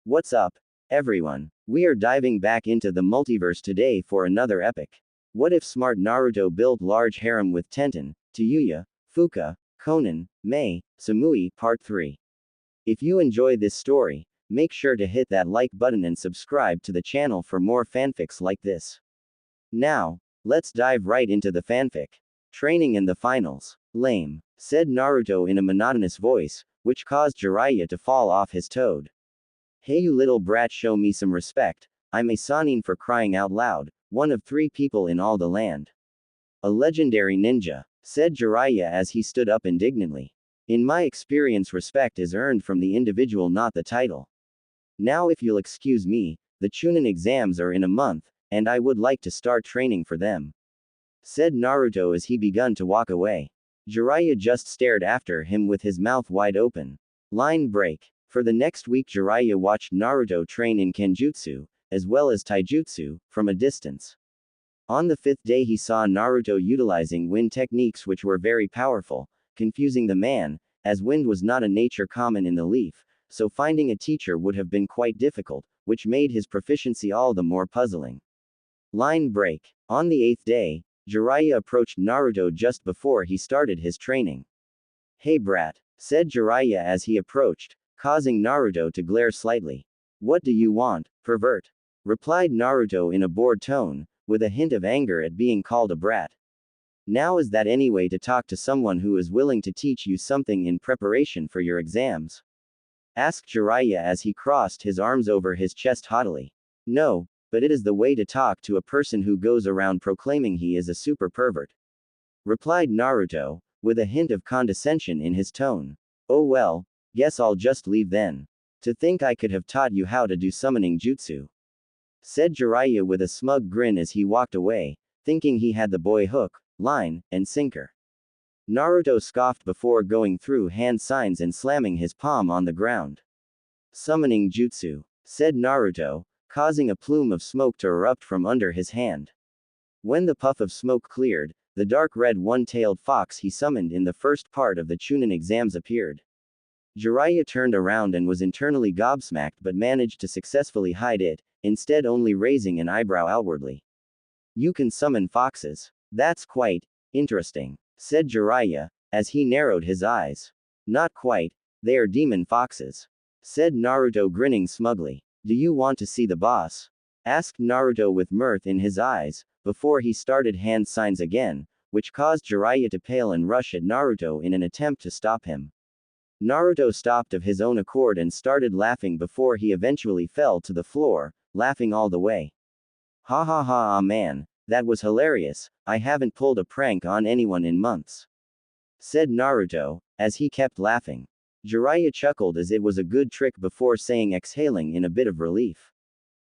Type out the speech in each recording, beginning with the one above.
What's up, everyone? We are diving back into the multiverse today for another epic. What if smart Naruto built large harem with Tenten, Tayuya, Fuka, Konan, Mei, Samui, Part 3. If you enjoy this story, make sure to hit that like button and subscribe to the channel for more fanfics like this. Now, let's dive right into the fanfic. Training in the finals. Lame, said Naruto in a monotonous voice, which caused Jiraiya to fall off his toad. Hey you little brat, show me some respect, I'm a Sannin for crying out loud, one of 3 people in all the land. A legendary ninja, said Jiraiya as he stood up indignantly. In my experience, respect is earned from the individual, not the title. Now if you'll excuse me, the Chunin exams are in a month, and I would like to start training for them, said Naruto as he began to walk away. Jiraiya just stared after him with his mouth wide open. Line break. For the next week, Jiraiya watched Naruto train in Kenjutsu, as well as Taijutsu, from a distance. On the 5th day, he saw Naruto utilizing wind techniques which were very powerful, confusing the man, as wind was not a nature common in the leaf, so finding a teacher would have been quite difficult, which made his proficiency all the more puzzling. Line break. On the 8th day, Jiraiya approached Naruto just before he started his training. Hey brat, said Jiraiya as he approached, causing Naruto to glare slightly. What do you want, pervert? Replied Naruto in a bored tone, with a hint of anger at being called a brat. Now is that any way to talk to someone who is willing to teach you something in preparation for your exams? Asked Jiraiya as he crossed his arms over his chest haughtily. No, but it is the way to talk to a person who goes around proclaiming he is a super pervert. Replied Naruto, with a hint of condescension in his tone. Oh well, guess I'll just leave then. To think I could have taught you how to do summoning jutsu, said Jiraiya with a smug grin as he walked away, thinking he had the boy hook, line, and sinker. Naruto scoffed before going through hand signs and slamming his palm on the ground. Summoning jutsu, said Naruto, causing a plume of smoke to erupt from under his hand. When the puff of smoke cleared, the dark red one-tailed fox he summoned in the first part of the Chunin exams appeared. Jiraiya turned around and was internally gobsmacked but managed to successfully hide it, instead only raising an eyebrow outwardly. You can summon foxes. That's quite interesting, said Jiraiya, as he narrowed his eyes. Not quite, they are demon foxes, said Naruto grinning smugly. Do you want to see the boss? Asked Naruto with mirth in his eyes, before he started hand signs again, which caused Jiraiya to pale and rush at Naruto in an attempt to stop him. Naruto stopped of his own accord and started laughing before he eventually fell to the floor, laughing all the way. Ha ha ha, ah man, that was hilarious, I haven't pulled a prank on anyone in months, said Naruto, as he kept laughing. Jiraiya chuckled as it was a good trick before saying, exhaling in a bit of relief.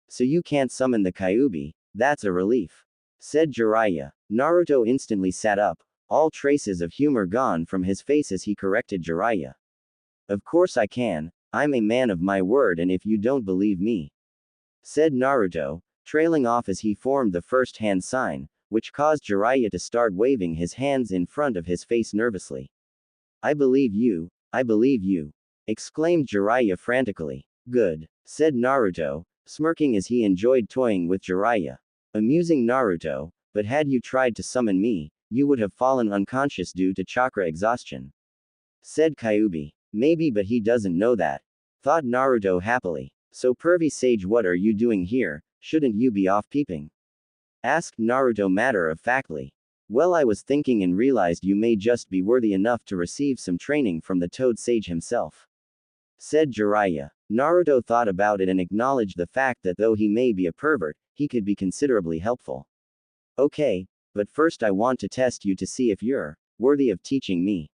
So you can't summon the Kyuubi, that's a relief, said Jiraiya. Naruto instantly sat up, all traces of humor gone from his face as he corrected Jiraiya. Of course I can, I'm a man of my word, and if you don't believe me, said Naruto, trailing off as he formed the first hand sign, which caused Jiraiya to start waving his hands in front of his face nervously. I believe you, exclaimed Jiraiya frantically. Good, said Naruto, smirking as he enjoyed toying with Jiraiya. Amusing Naruto, but had you tried to summon me, you would have fallen unconscious due to chakra exhaustion, said Kyuubi. Maybe, but he doesn't know that, thought Naruto happily. So pervy sage, what are you doing here, shouldn't you be off peeping? Asked Naruto matter-of-factly. Well, I was thinking and realized you may just be worthy enough to receive some training from the Toad Sage himself, said Jiraiya. Naruto thought about it and acknowledged the fact that though he may be a pervert, he could be considerably helpful. Okay, but first I want to test you to see if you're worthy of teaching me,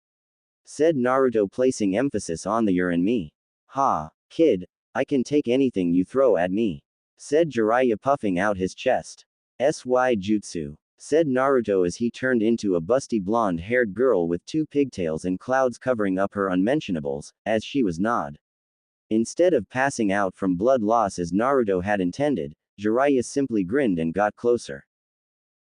said Naruto, placing emphasis on the you're and me. Ha, kid, I can take anything you throw at me, said Jiraiya, puffing out his chest. SY Jutsu, said Naruto as he turned into a busty blonde-haired girl with 2 pigtails and clouds covering up her unmentionables, as she was gnawed. Instead of passing out from blood loss as Naruto had intended, Jiraiya simply grinned and got closer.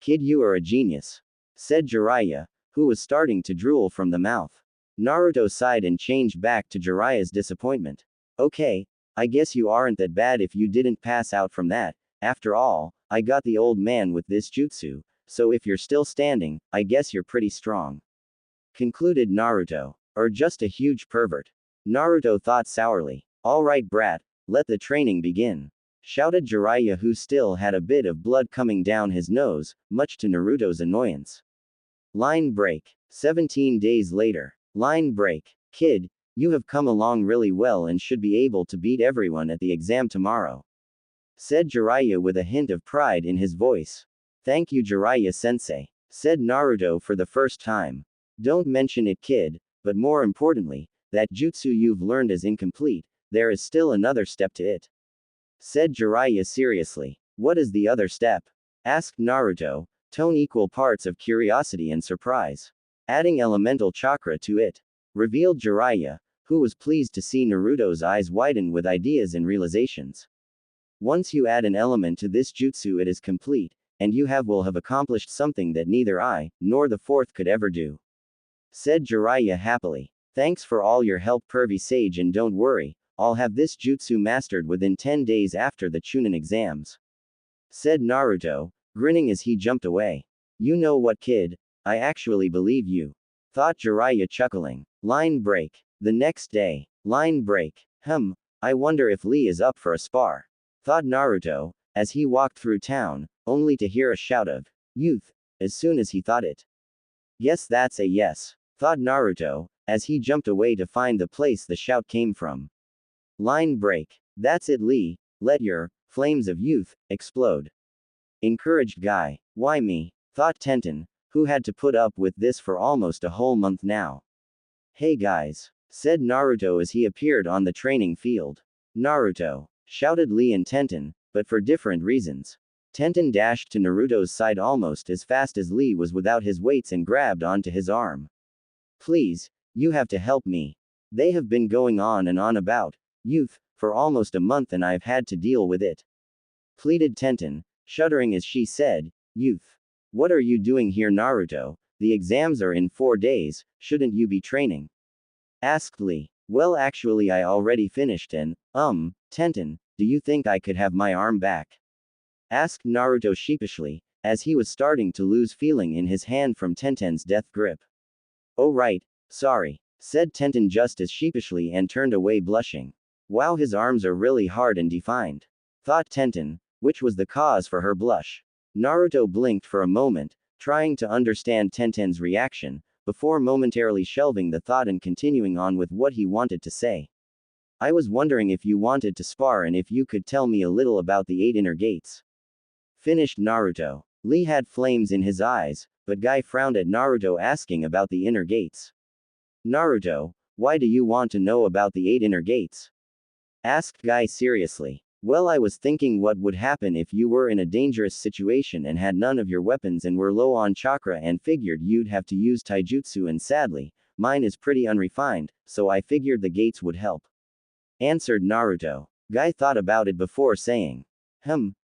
Kid, you are a genius, said Jiraiya, who was starting to drool from the mouth. Naruto sighed and changed back to Jiraiya's disappointment. Okay, I guess you aren't that bad if you didn't pass out from that. After all, I got the old man with this jutsu, so if you're still standing, I guess you're pretty strong. Concluded Naruto. Or just a huge pervert. Naruto thought sourly. Alright brat, let the training begin. Shouted Jiraiya, who still had a bit of blood coming down his nose, much to Naruto's annoyance. Line break. 17 days later. Line break. Kid, you have come along really well and should be able to beat everyone at the exam tomorrow. Said Jiraiya with a hint of pride in his voice. Thank you Jiraiya sensei. Said Naruto for the first time. Don't mention it kid, but more importantly, that jutsu you've learned is incomplete, there is still another step to it. Said Jiraiya seriously. What is the other step? Asked Naruto, tone equal parts of curiosity and surprise. Adding elemental chakra to it. Revealed Jiraiya, who was pleased to see Naruto's eyes widen with ideas and realizations. Once you add an element to this jutsu it is complete, and you will have accomplished something that neither I, nor the fourth could ever do. Said Jiraiya happily. Thanks for all your help pervy sage, and don't worry, I'll have this jutsu mastered within 10 days after the Chunin exams. Said Naruto, grinning as he jumped away. You know what kid, I actually believe you. Thought Jiraiya chuckling. Line break. The next day. Line break. I wonder if Lee is up for a spar. Thought Naruto, as he walked through town, only to hear a shout of, youth, as soon as he thought it. Guess that's a yes. Thought Naruto, as he jumped away to find the place the shout came from. Line break. That's it Lee, let your flames of youth explode. Encouraged guy. Why me? Thought Tenten, who had to put up with this for almost a whole month now. Hey guys. Said Naruto as he appeared on the training field. Naruto. Shouted Lee and Tenten, but for different reasons. Tenten dashed to Naruto's side almost as fast as Lee was without his weights and grabbed onto his arm. Please, you have to help me. They have been going on and on about youth for almost a month and I've had to deal with it. Pleaded Tenten, shuddering as she said, youth. What are you doing here Naruto? The exams are in 4 days, shouldn't you be training? Asked Lee. Well actually I already finished and, Tenten, do you think I could have my arm back? Asked Naruto sheepishly, as he was starting to lose feeling in his hand from Tenten's death grip. Oh right, sorry, said Tenten just as sheepishly and turned away blushing. Wow, his arms are really hard and defined. Thought Tenten, which was the cause for her blush. Naruto blinked for a moment, trying to understand Tenten's reaction, before momentarily shelving the thought and continuing on with what he wanted to say. I was wondering if you wanted to spar and if you could tell me a little about the 8 inner gates. Finished Naruto. Lee had flames in his eyes, but Guy frowned at Naruto asking about the inner gates. Naruto, why do you want to know about the 8 inner gates? Asked Guy seriously. Well, I was thinking what would happen if you were in a dangerous situation and had none of your weapons and were low on chakra and figured you'd have to use taijutsu and sadly, mine is pretty unrefined, so I figured the gates would help. Answered Naruto. Guy thought about it before saying.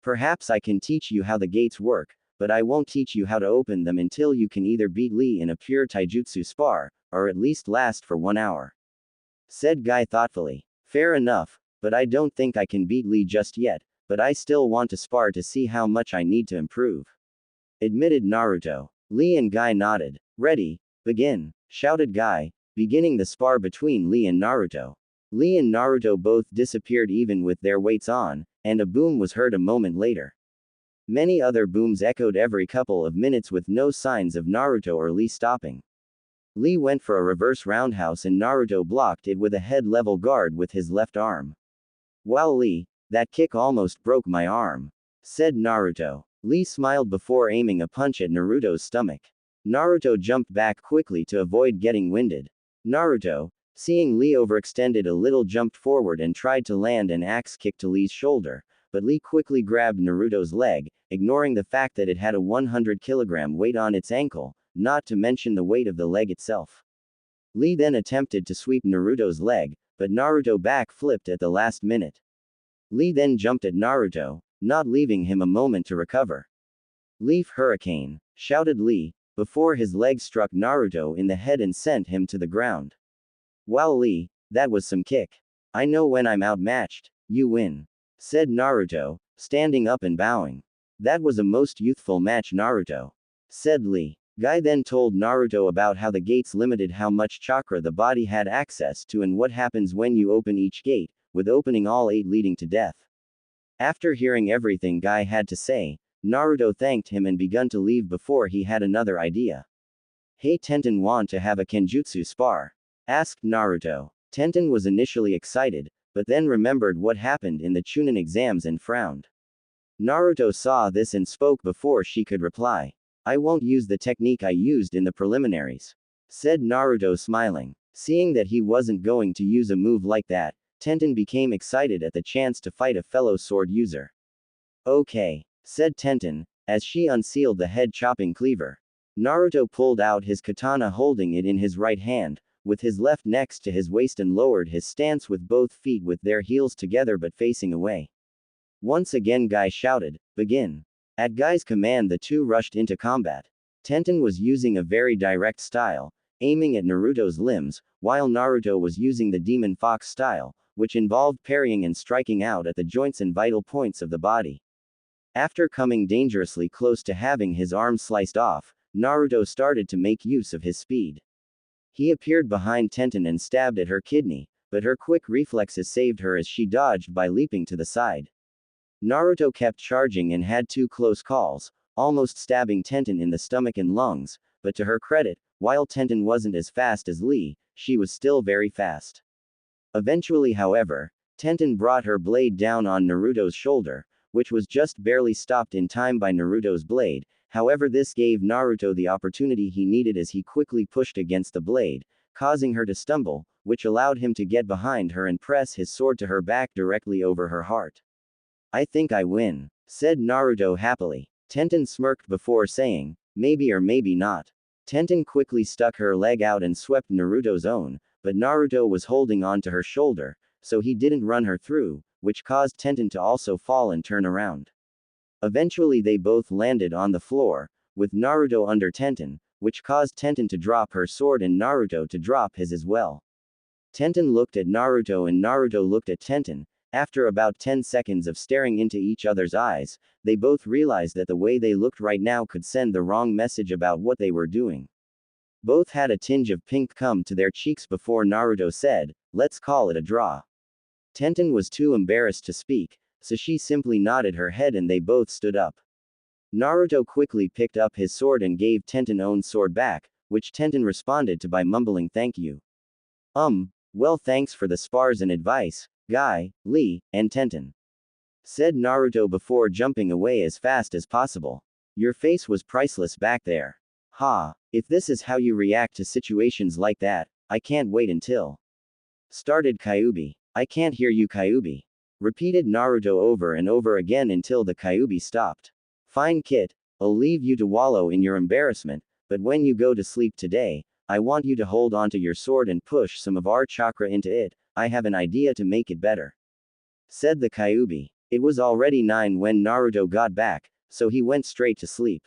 Perhaps I can teach you how the gates work, but I won't teach you how to open them until you can either beat Lee in a pure taijutsu spar, or at least last for 1 hour. Said Guy thoughtfully. Fair enough, but I don't think I can beat Lee just yet, but I still want to spar to see how much I need to improve. Admitted Naruto. Lee and Guy nodded. Ready, begin, shouted Guy, beginning the spar between Lee and Naruto. Lee and Naruto both disappeared even with their weights on, and a boom was heard a moment later. Many other booms echoed every couple of minutes with no signs of Naruto or Lee stopping. Lee went for a reverse roundhouse and Naruto blocked it with a head-level guard with his left arm. Wow Lee, that kick almost broke my arm. Said Naruto. Lee smiled before aiming a punch at Naruto's stomach. Naruto jumped back quickly to avoid getting winded. Naruto, seeing Lee overextended a little, jumped forward and tried to land an axe kick to Lee's shoulder, but Lee quickly grabbed Naruto's leg, ignoring the fact that it had a 100-kilogram weight on its ankle, not to mention the weight of the leg itself. Lee then attempted to sweep Naruto's leg, but Naruto back-flipped at the last minute. Lee then jumped at Naruto, not leaving him a moment to recover. Leaf Hurricane, shouted Lee, before his leg struck Naruto in the head and sent him to the ground. Wow Lee, that was some kick. I know when I'm outmatched, you win. Said Naruto, standing up and bowing. That was a most youthful match, Naruto. Said Lee. Guy then told Naruto about how the gates limited how much chakra the body had access to and what happens when you open each gate, with opening all 8 leading to death. After hearing everything Guy had to say, Naruto thanked him and begun to leave before he had another idea. Hey, Tenten, want to have a kenjutsu spar? Asked Naruto. Tenten was initially excited, but then remembered what happened in the Chunin exams and frowned. Naruto saw this and spoke before she could reply. I won't use the technique I used in the preliminaries. Said Naruto, smiling. Seeing that he wasn't going to use a move like that, Tenten became excited at the chance to fight a fellow sword user. Okay, said Tenten, as she unsealed the head-chopping cleaver. Naruto pulled out his katana, holding it in his right hand, with his left next to his waist, and lowered his stance with both feet with their heels together but facing away. Once again Guy shouted, begin. At Guy's command the two rushed into combat. Tenten was using a very direct style, aiming at Naruto's limbs, while Naruto was using the Demon Fox style, which involved parrying and striking out at the joints and vital points of the body. After coming dangerously close to having his arm sliced off, Naruto started to make use of his speed. He appeared behind Tenten and stabbed at her kidney, but her quick reflexes saved her as she dodged by leaping to the side. Naruto kept charging and had 2 close calls, almost stabbing Tenten in the stomach and lungs, but to her credit, while Tenten wasn't as fast as Lee, she was still very fast. Eventually, however, Tenten brought her blade down on Naruto's shoulder, which was just barely stopped in time by Naruto's blade. However, this gave Naruto the opportunity he needed as he quickly pushed against the blade, causing her to stumble, which allowed him to get behind her and press his sword to her back directly over her heart. I think I win, said Naruto happily. Tenten smirked before saying, maybe or maybe not. Tenten quickly stuck her leg out and swept Naruto's own, but Naruto was holding on to her shoulder, so he didn't run her through, which caused Tenten to also fall and turn around. Eventually they both landed on the floor, with Naruto under Tenten, which caused Tenten to drop her sword and Naruto to drop his as well. Tenten looked at Naruto and Naruto looked at Tenten. After about 10 seconds of staring into each other's eyes, they both realized that the way they looked right now could send the wrong message about what they were doing. Both had a tinge of pink come to their cheeks before Naruto said, let's call it a draw. Tenten was too embarrassed to speak, so she simply nodded her head and they both stood up. Naruto quickly picked up his sword and gave Tenten's own sword back, which Tenten responded to by mumbling thank you. Well, thanks for the spars and advice, Guy, Lee, and Tenten. Said Naruto before jumping away as fast as possible. Your face was priceless back there. Ha, if this is how you react to situations like that, I can't wait until. Started Kyuubi. I can't hear you, Kyuubi. Repeated Naruto over and over again until the Kyuubi stopped. Fine, Kit, I'll leave you to wallow in your embarrassment, but when you go to sleep today, I want you to hold onto your sword and push some of our chakra into it. I have an idea to make it better. Said the Kyuubi. It was already 9 when Naruto got back, so he went straight to sleep.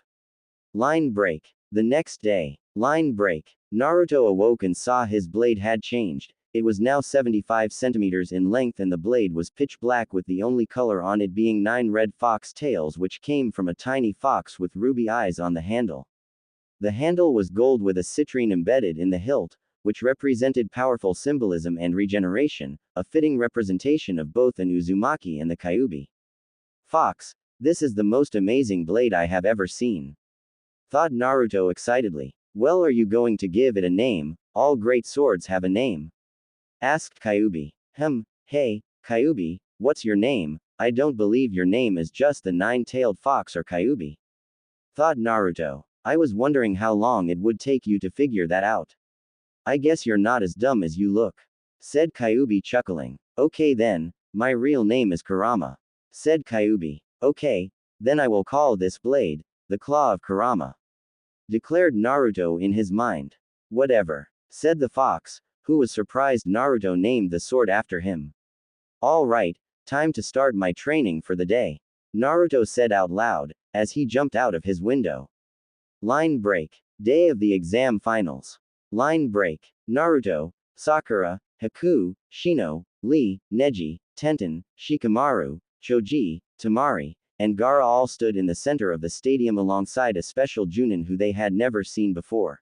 Line break. The next day. Line break. Naruto awoke and saw his blade had changed. It was now 75 centimeters in length and the blade was pitch black with the only color on it being 9 red fox tails which came from a tiny fox with ruby eyes on the handle. The handle was gold with a citrine embedded in the hilt, which represented powerful symbolism and regeneration, a fitting representation of both an Uzumaki and the Kyuubi. Fox, this is the most amazing blade I have ever seen. Thought Naruto excitedly. Well, are you going to give it a name? All great swords have a name. Asked Kyuubi. Hey, Kyuubi, what's your name? I don't believe your name is just the 9-tailed fox or Kyuubi. Thought Naruto. I was wondering how long it would take you to figure that out. I guess you're not as dumb as you look. Said Kyuubi chuckling. Okay then, my real name is Kurama. Said Kyuubi. Okay, then I will call this blade, the Claw of Kurama. Declared Naruto in his mind. Whatever. Said the fox, who was surprised Naruto named the sword after him. Alright, time to start my training for the day. Naruto said out loud, as he jumped out of his window. Line break. Day of the exam finals. Line break. Naruto, Sakura, Haku, Shino, Lee, Neji, Tenten, Shikamaru, Choji, Tamari, and Gaara all stood in the center of the stadium alongside a special Junin who they had never seen before.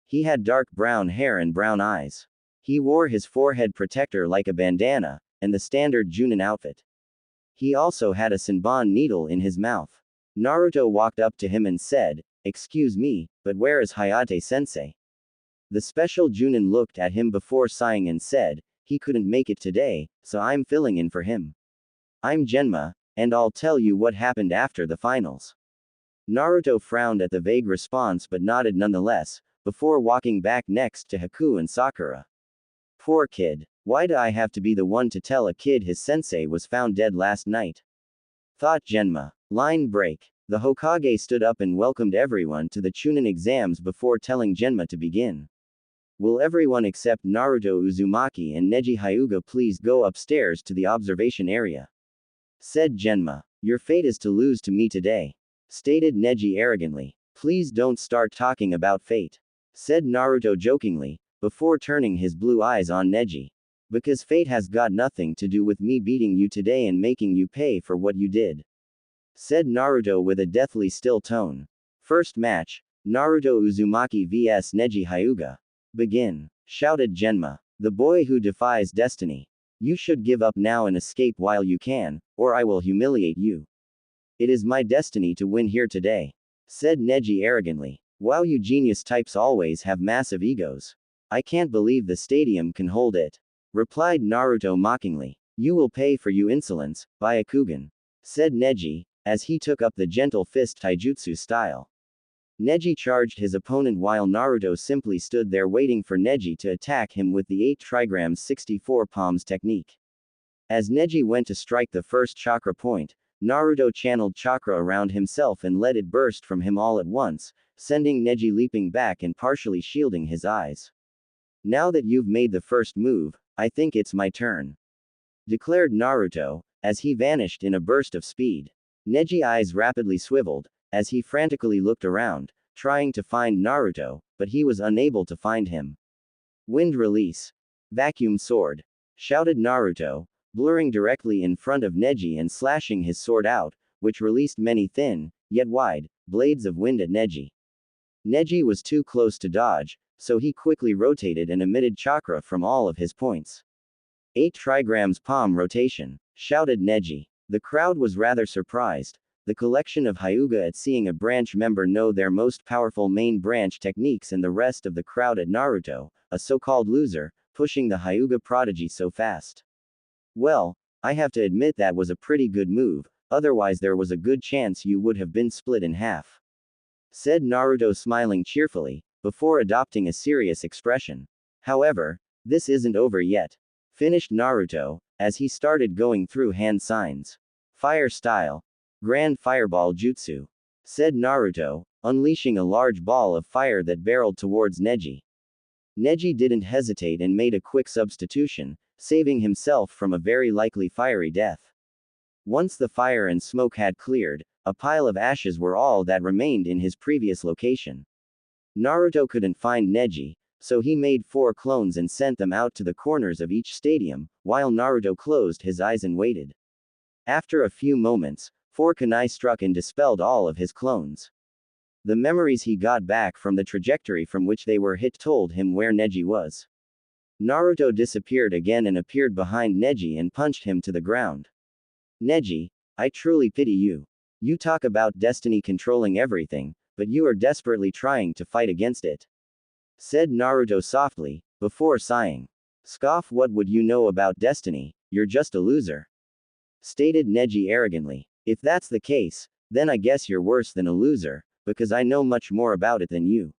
He had dark brown hair and brown eyes. He wore his forehead protector like a bandana, and the standard Junin outfit. He also had a Senbon needle in his mouth. Naruto walked up to him and said, "Excuse me, but where is Hayate-sensei?" The special Junin looked at him before sighing and said, "He couldn't make it today, so I'm filling in for him. I'm Genma, and I'll tell you what happened after the finals." Naruto frowned at the vague response but nodded nonetheless, before walking back next to Haku and Sakura. Poor kid. Why do I have to be the one to tell a kid his sensei was found dead last night? Thought Genma. Line break. The Hokage stood up and welcomed everyone to the Chunin exams before telling Genma to begin. Will everyone except Naruto Uzumaki and Neji Hyuga please go upstairs to the observation area? Said Genma. Your fate is to lose to me today. Stated Neji arrogantly. Please don't start talking about fate. Said Naruto jokingly, before turning his blue eyes on Neji. Because fate has got nothing to do with me beating you today and making you pay for what you did. Said Naruto with a deathly still tone. First match, Naruto Uzumaki vs Neji Hyuga. Begin. Shouted Genma. The boy who defies destiny. You should give up now and escape while you can, or I will humiliate you. It is my destiny to win here today. Said Neji arrogantly. Wow, you genius types always have massive egos. I can't believe the stadium can hold it. Replied Naruto mockingly. You will pay for you insolence, Byakugan. Said Neji, as he took up the gentle fist taijutsu style. Neji charged his opponent while Naruto simply stood there waiting for Neji to attack him with the 8 trigrams 64 palms technique. As Neji went to strike the first chakra point, Naruto channeled chakra around himself and let it burst from him all at once, sending Neji leaping back and partially shielding his eyes. Now that you've made the first move, I think it's my turn. Declared Naruto, as he vanished in a burst of speed. Neji's eyes rapidly swiveled, as he frantically looked around, trying to find Naruto, but he was unable to find him. Wind release. Vacuum sword. Shouted Naruto, blurring directly in front of Neji and slashing his sword out, which released many thin, yet wide, blades of wind at Neji. Neji was too close to dodge, so he quickly rotated and emitted chakra from all of his points. 8 trigrams palm rotation. Shouted Neji. The crowd was rather surprised. The collection of Hyuga at seeing a branch member know their most powerful main branch techniques and the rest of the crowd at Naruto, a so-called loser, pushing the Hyuga prodigy so fast. Well, I have to admit that was a pretty good move, otherwise there was a good chance you would have been split in half. Said Naruto smiling cheerfully, before adopting a serious expression. However, this isn't over yet. Finished Naruto, as he started going through hand signs. Fire style. Grand Fireball Jutsu. Said Naruto, unleashing a large ball of fire that barreled towards Neji. Neji didn't hesitate and made a quick substitution, saving himself from a very likely fiery death. Once the fire and smoke had cleared, a pile of ashes were all that remained in his previous location. Naruto couldn't find Neji, so he made 4 clones and sent them out to the corners of each stadium, while Naruto closed his eyes and waited. After a few moments, 4 kunai struck and dispelled all of his clones. The memories he got back from the trajectory from which they were hit told him where Neji was. Naruto disappeared again and appeared behind Neji and punched him to the ground. Neji, I truly pity you. You talk about destiny controlling everything, but you are desperately trying to fight against it. Said Naruto softly, before sighing. Scoff, what would you know about destiny, you're just a loser. Stated Neji arrogantly. If that's the case, then I guess you're worse than a loser, because I know much more about it than you.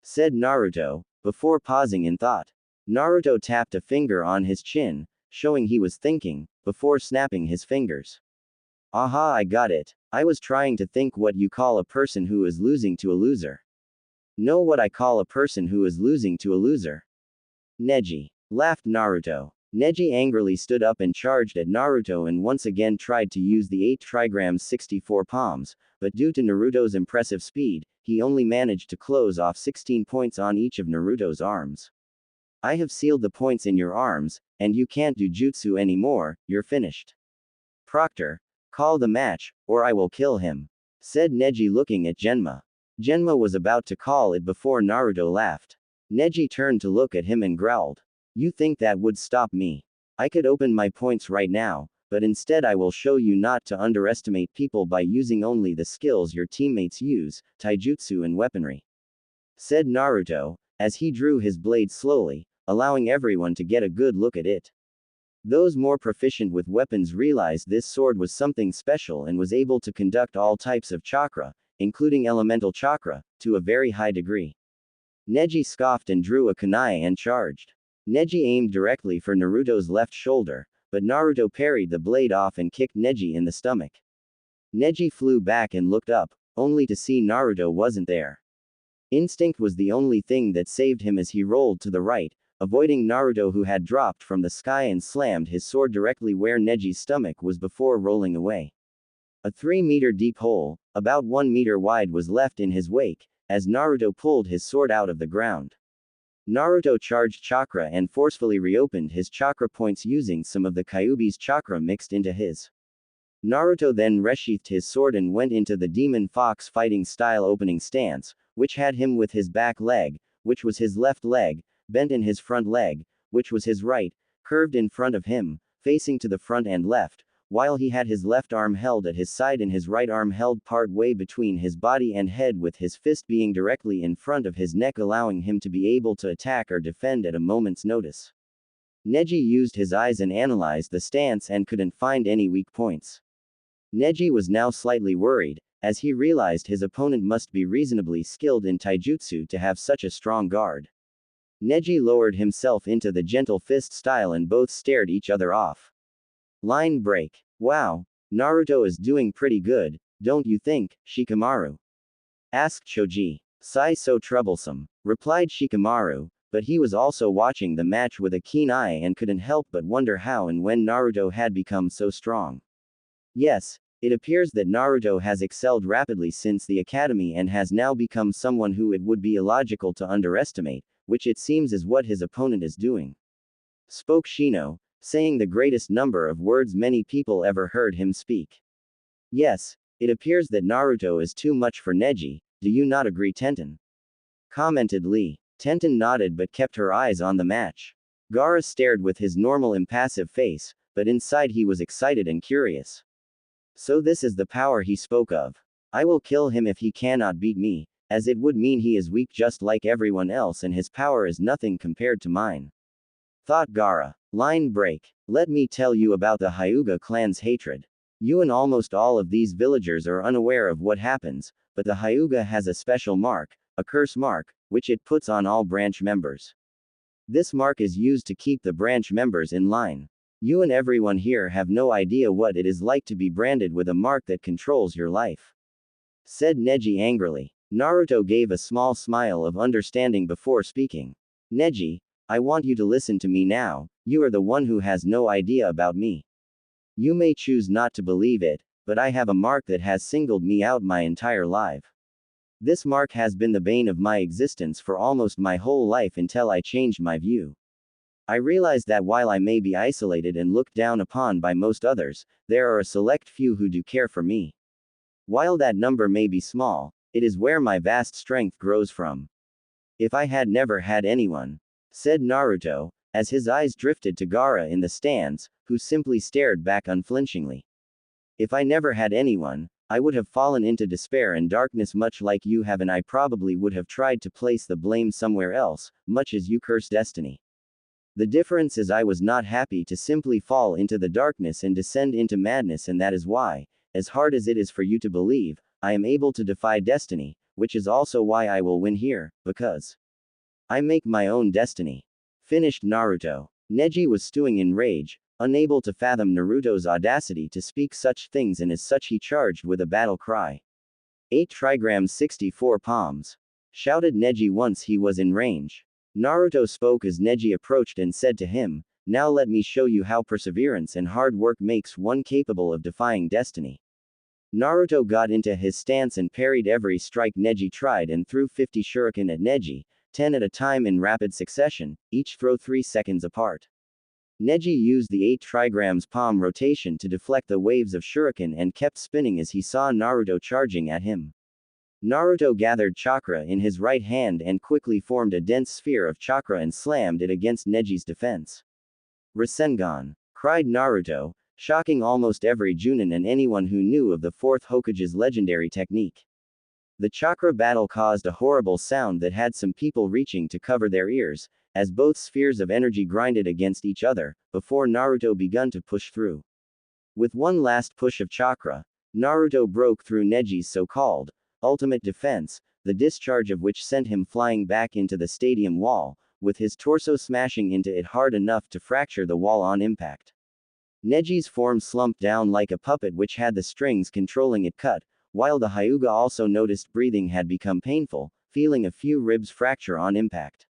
Said Naruto, before pausing in thought. Naruto tapped a finger on his chin, showing he was thinking, before snapping his fingers. Aha, I got it. I was trying to think what you call a person who is losing to a loser. Know what I call a person who is losing to a loser? Neji. Laughed Naruto. Neji angrily stood up and charged at Naruto and once again tried to use the 8 trigrams 64 palms, but due to Naruto's impressive speed, he only managed to close off 16 points on each of Naruto's arms. I have sealed the points in your arms, and you can't do jutsu anymore, you're finished. Proctor, call the match, or I will kill him, said Neji looking at Genma. Genma was about to call it before Naruto laughed. Neji turned to look at him and growled. You think that would stop me? I could open my points right now, but instead I will show you not to underestimate people by using only the skills your teammates use, taijutsu and weaponry, said Naruto, as he drew his blade slowly, allowing everyone to get a good look at it. Those more proficient with weapons realized this sword was something special and was able to conduct all types of chakra, including elemental chakra, to a very high degree. Neji scoffed and drew a kunai and charged. Neji aimed directly for Naruto's left shoulder, but Naruto parried the blade off and kicked Neji in the stomach. Neji flew back and looked up, only to see Naruto wasn't there. Instinct was the only thing that saved him as he rolled to the right, avoiding Naruto who had dropped from the sky and slammed his sword directly where Neji's stomach was before rolling away. A 3-meter deep hole, about 1 meter wide, was left in his wake, as Naruto pulled his sword out of the ground. Naruto charged chakra and forcefully reopened his chakra points using some of the Kyuubi's chakra mixed into his. Naruto then resheathed his sword and went into the demon fox fighting style opening stance, which had him with his back leg, which was his left leg, bent in his front leg, which was his right, curved in front of him, facing to the front and left, while he had his left arm held at his side and his right arm held part way between his body and head with his fist being directly in front of his neck allowing him to be able to attack or defend at a moment's notice. Neji used his eyes and analyzed the stance and couldn't find any weak points. Neji was now slightly worried, as he realized his opponent must be reasonably skilled in taijutsu to have such a strong guard. Neji lowered himself into the gentle fist style and both stared each other off. Line break. Wow, Naruto is doing pretty good, don't you think, Shikamaru? Asked Choji. Sigh so troublesome, replied Shikamaru, but he was also watching the match with a keen eye and couldn't help but wonder how and when Naruto had become so strong. Yes, it appears that Naruto has excelled rapidly since the academy and has now become someone who it would be illogical to underestimate, which it seems is what his opponent is doing. Spoke Shino, saying the greatest number of words many people ever heard him speak. Yes, it appears that Naruto is too much for Neji, do you not agree, Tenten? Commented Lee. Tenten nodded but kept her eyes on the match. Gaara stared with his normal impassive face, but inside he was excited and curious. So this is the power he spoke of. I will kill him if he cannot beat me, as it would mean he is weak just like everyone else and his power is nothing compared to mine. Thought Gaara. Line break. Let me tell you about the Hyuga clan's hatred. You and almost all of these villagers are unaware of what happens, but the Hyuga has a special mark, a curse mark, which it puts on all branch members. This mark is used to keep the branch members in line. You and everyone here have no idea what it is like to be branded with a mark that controls your life, said Neji angrily. Naruto gave a small smile of understanding before speaking. Neji, I want you to listen to me now, you are the one who has no idea about me. You may choose not to believe it, but I have a mark that has singled me out my entire life. This mark has been the bane of my existence for almost my whole life until I changed my view. I realized that while I may be isolated and looked down upon by most others, there are a select few who do care for me. While that number may be small, it is where my vast strength grows from. If I had never had anyone, said Naruto, as his eyes drifted to Gaara in the stands, who simply stared back unflinchingly. If I never had anyone, I would have fallen into despair and darkness much like you have, and I probably would have tried to place the blame somewhere else, much as you curse destiny. The difference is I was not happy to simply fall into the darkness and descend into madness, and that is why, as hard as it is for you to believe, I am able to defy destiny, which is also why I will win here, because I make my own destiny. Finished Naruto. Neji was stewing in rage, unable to fathom Naruto's audacity to speak such things, and as such he charged with a battle cry. 8 trigrams 64 palms. Shouted Neji once he was in range. Naruto spoke as Neji approached and said to him, now let me show you how perseverance and hard work makes one capable of defying destiny. Naruto got into his stance and parried every strike Neji tried and threw 50 shuriken at Neji, 10 at a time in rapid succession, each throw 3 seconds apart. Neji used the 8 trigrams palm rotation to deflect the waves of shuriken and kept spinning as he saw Naruto charging at him. Naruto gathered chakra in his right hand and quickly formed a dense sphere of chakra and slammed it against Neji's defense. Rasengan! Cried Naruto, shocking almost every Junin and anyone who knew of the 4th Hokage's legendary technique. The chakra battle caused a horrible sound that had some people reaching to cover their ears, as both spheres of energy grinded against each other, before Naruto begun to push through. With one last push of chakra, Naruto broke through Neji's so-called ultimate defense, the discharge of which sent him flying back into the stadium wall, with his torso smashing into it hard enough to fracture the wall on impact. Neji's form slumped down like a puppet which had the strings controlling it cut, while the Hyuga also noticed breathing had become painful, feeling a few ribs fracture on impact.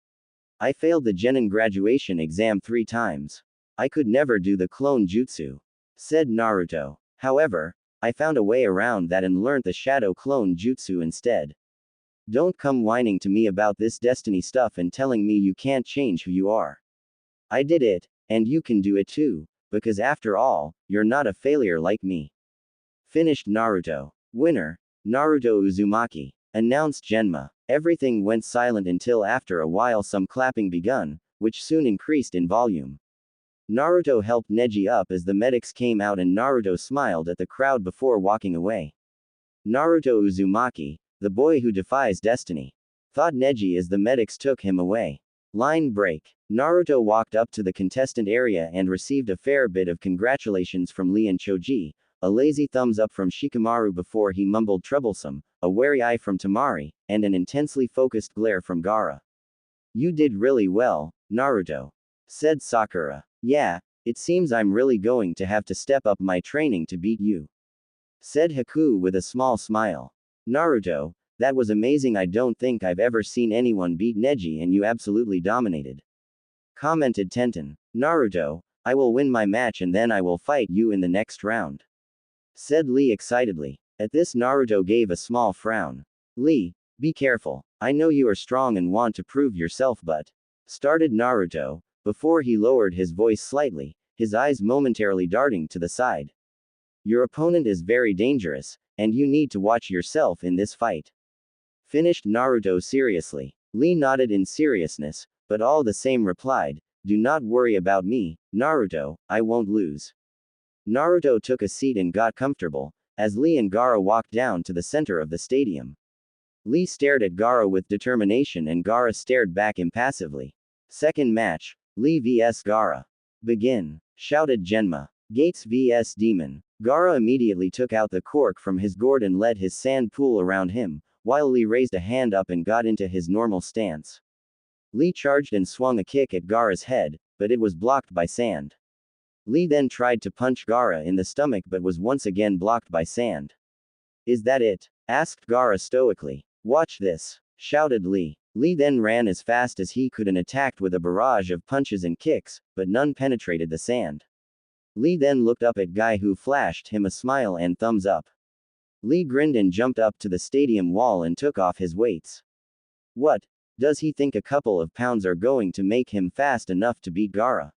I failed the Genin graduation exam 3 times. I could never do the clone jutsu, said Naruto. However, I found a way around that and learnt the shadow clone jutsu instead. Don't come whining to me about this destiny stuff and telling me you can't change who you are. I did it, and you can do it too, because after all, you're not a failure like me. Finished Naruto. Winner, Naruto Uzumaki, announced Genma. Everything went silent until after a while some clapping begun, which soon increased in volume. Naruto helped Neji up as the medics came out and Naruto smiled at the crowd before walking away. Naruto Uzumaki, the boy who defies destiny, thought Neji as the medics took him away. Line break. Naruto walked up to the contestant area and received a fair bit of congratulations from Lee and Choji, a lazy thumbs up from Shikamaru before he mumbled troublesome, a wary eye from Tamari, and an intensely focused glare from Gaara. You did really well, Naruto, said Sakura. Yeah, it seems I'm really going to have to step up my training to beat you, said Haku with a small smile. Naruto, that was amazing. I don't think I've ever seen anyone beat Neji and you absolutely dominated, commented Tenten. Naruto, I will win my match and then I will fight you in the next round, said Lee excitedly. At this Naruto gave a small frown. Lee, be careful. I know you are strong and want to prove yourself but, started Naruto, before he lowered his voice slightly, his eyes momentarily darting to the side. Your opponent is very dangerous, and you need to watch yourself in this fight, finished Naruto seriously. Lee nodded in seriousness, but all the same replied, do not worry about me, Naruto, I won't lose. Naruto took a seat and got comfortable, as Lee and Gaara walked down to the center of the stadium. Lee stared at Gaara with determination and Gaara stared back impassively. Second match, Lee vs Gaara. Begin, shouted Genma. Gates vs Demon. Gaara immediately took out the cork from his gourd and let his sand pool around him, while Lee raised a hand up and got into his normal stance. Lee charged and swung a kick at Gaara's head, but it was blocked by sand. Lee then tried to punch Gaara in the stomach but was once again blocked by sand. Is that it? Asked Gaara stoically. Watch this, shouted Lee. Lee then ran as fast as he could and attacked with a barrage of punches and kicks, but none penetrated the sand. Lee then looked up at Guy who flashed him a smile and thumbs up. Lee grinned and jumped up to the stadium wall and took off his weights. What? Does he think a couple of pounds are going to make him fast enough to beat Gaara?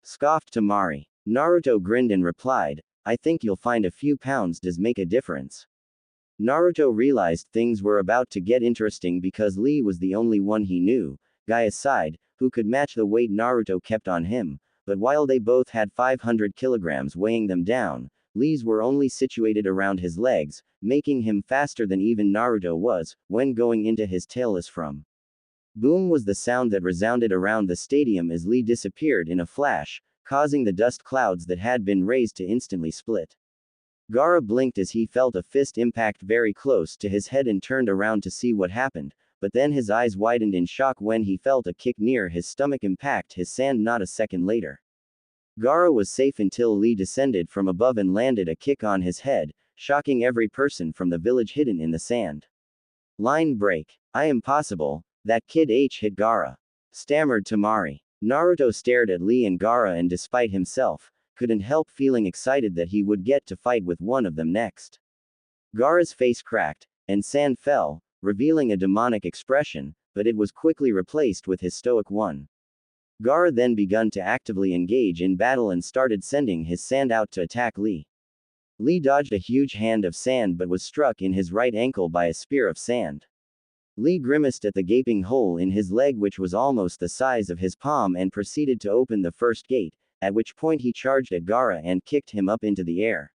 Scoffed Tamari. Naruto grinned and replied, I think you'll find a few pounds does make a difference. Naruto realized things were about to get interesting because Lee was the only one he knew, Guy aside, who could match the weight Naruto kept on him, but while they both had 500 kilograms weighing them down, Lee's were only situated around his legs, making him faster than even Naruto was, when going into his tailless from. Boom was the sound that resounded around the stadium as Lee disappeared in a flash, causing the dust clouds that had been raised to instantly split. Gaara blinked as he felt a fist impact very close to his head and turned around to see what happened, but then his eyes widened in shock when he felt a kick near his stomach impact his sand not a second later. Gaara was safe until Lee descended from above and landed a kick on his head, shocking every person from the village hidden in the sand. Line break. I am possible, that kid H hit Gaara, stammered Tamari. Naruto stared at Lee and Gaara and despite himself, couldn't help feeling excited that he would get to fight with one of them next. Gaara's face cracked, and sand fell, revealing a demonic expression, but it was quickly replaced with his stoic one. Gaara then begun to actively engage in battle and started sending his sand out to attack Lee. Lee dodged a huge hand of sand but was struck in his right ankle by a spear of sand. Lee grimaced at the gaping hole in his leg which was almost the size of his palm and proceeded to open the first gate, at which point he charged at Gaara and kicked him up into the air.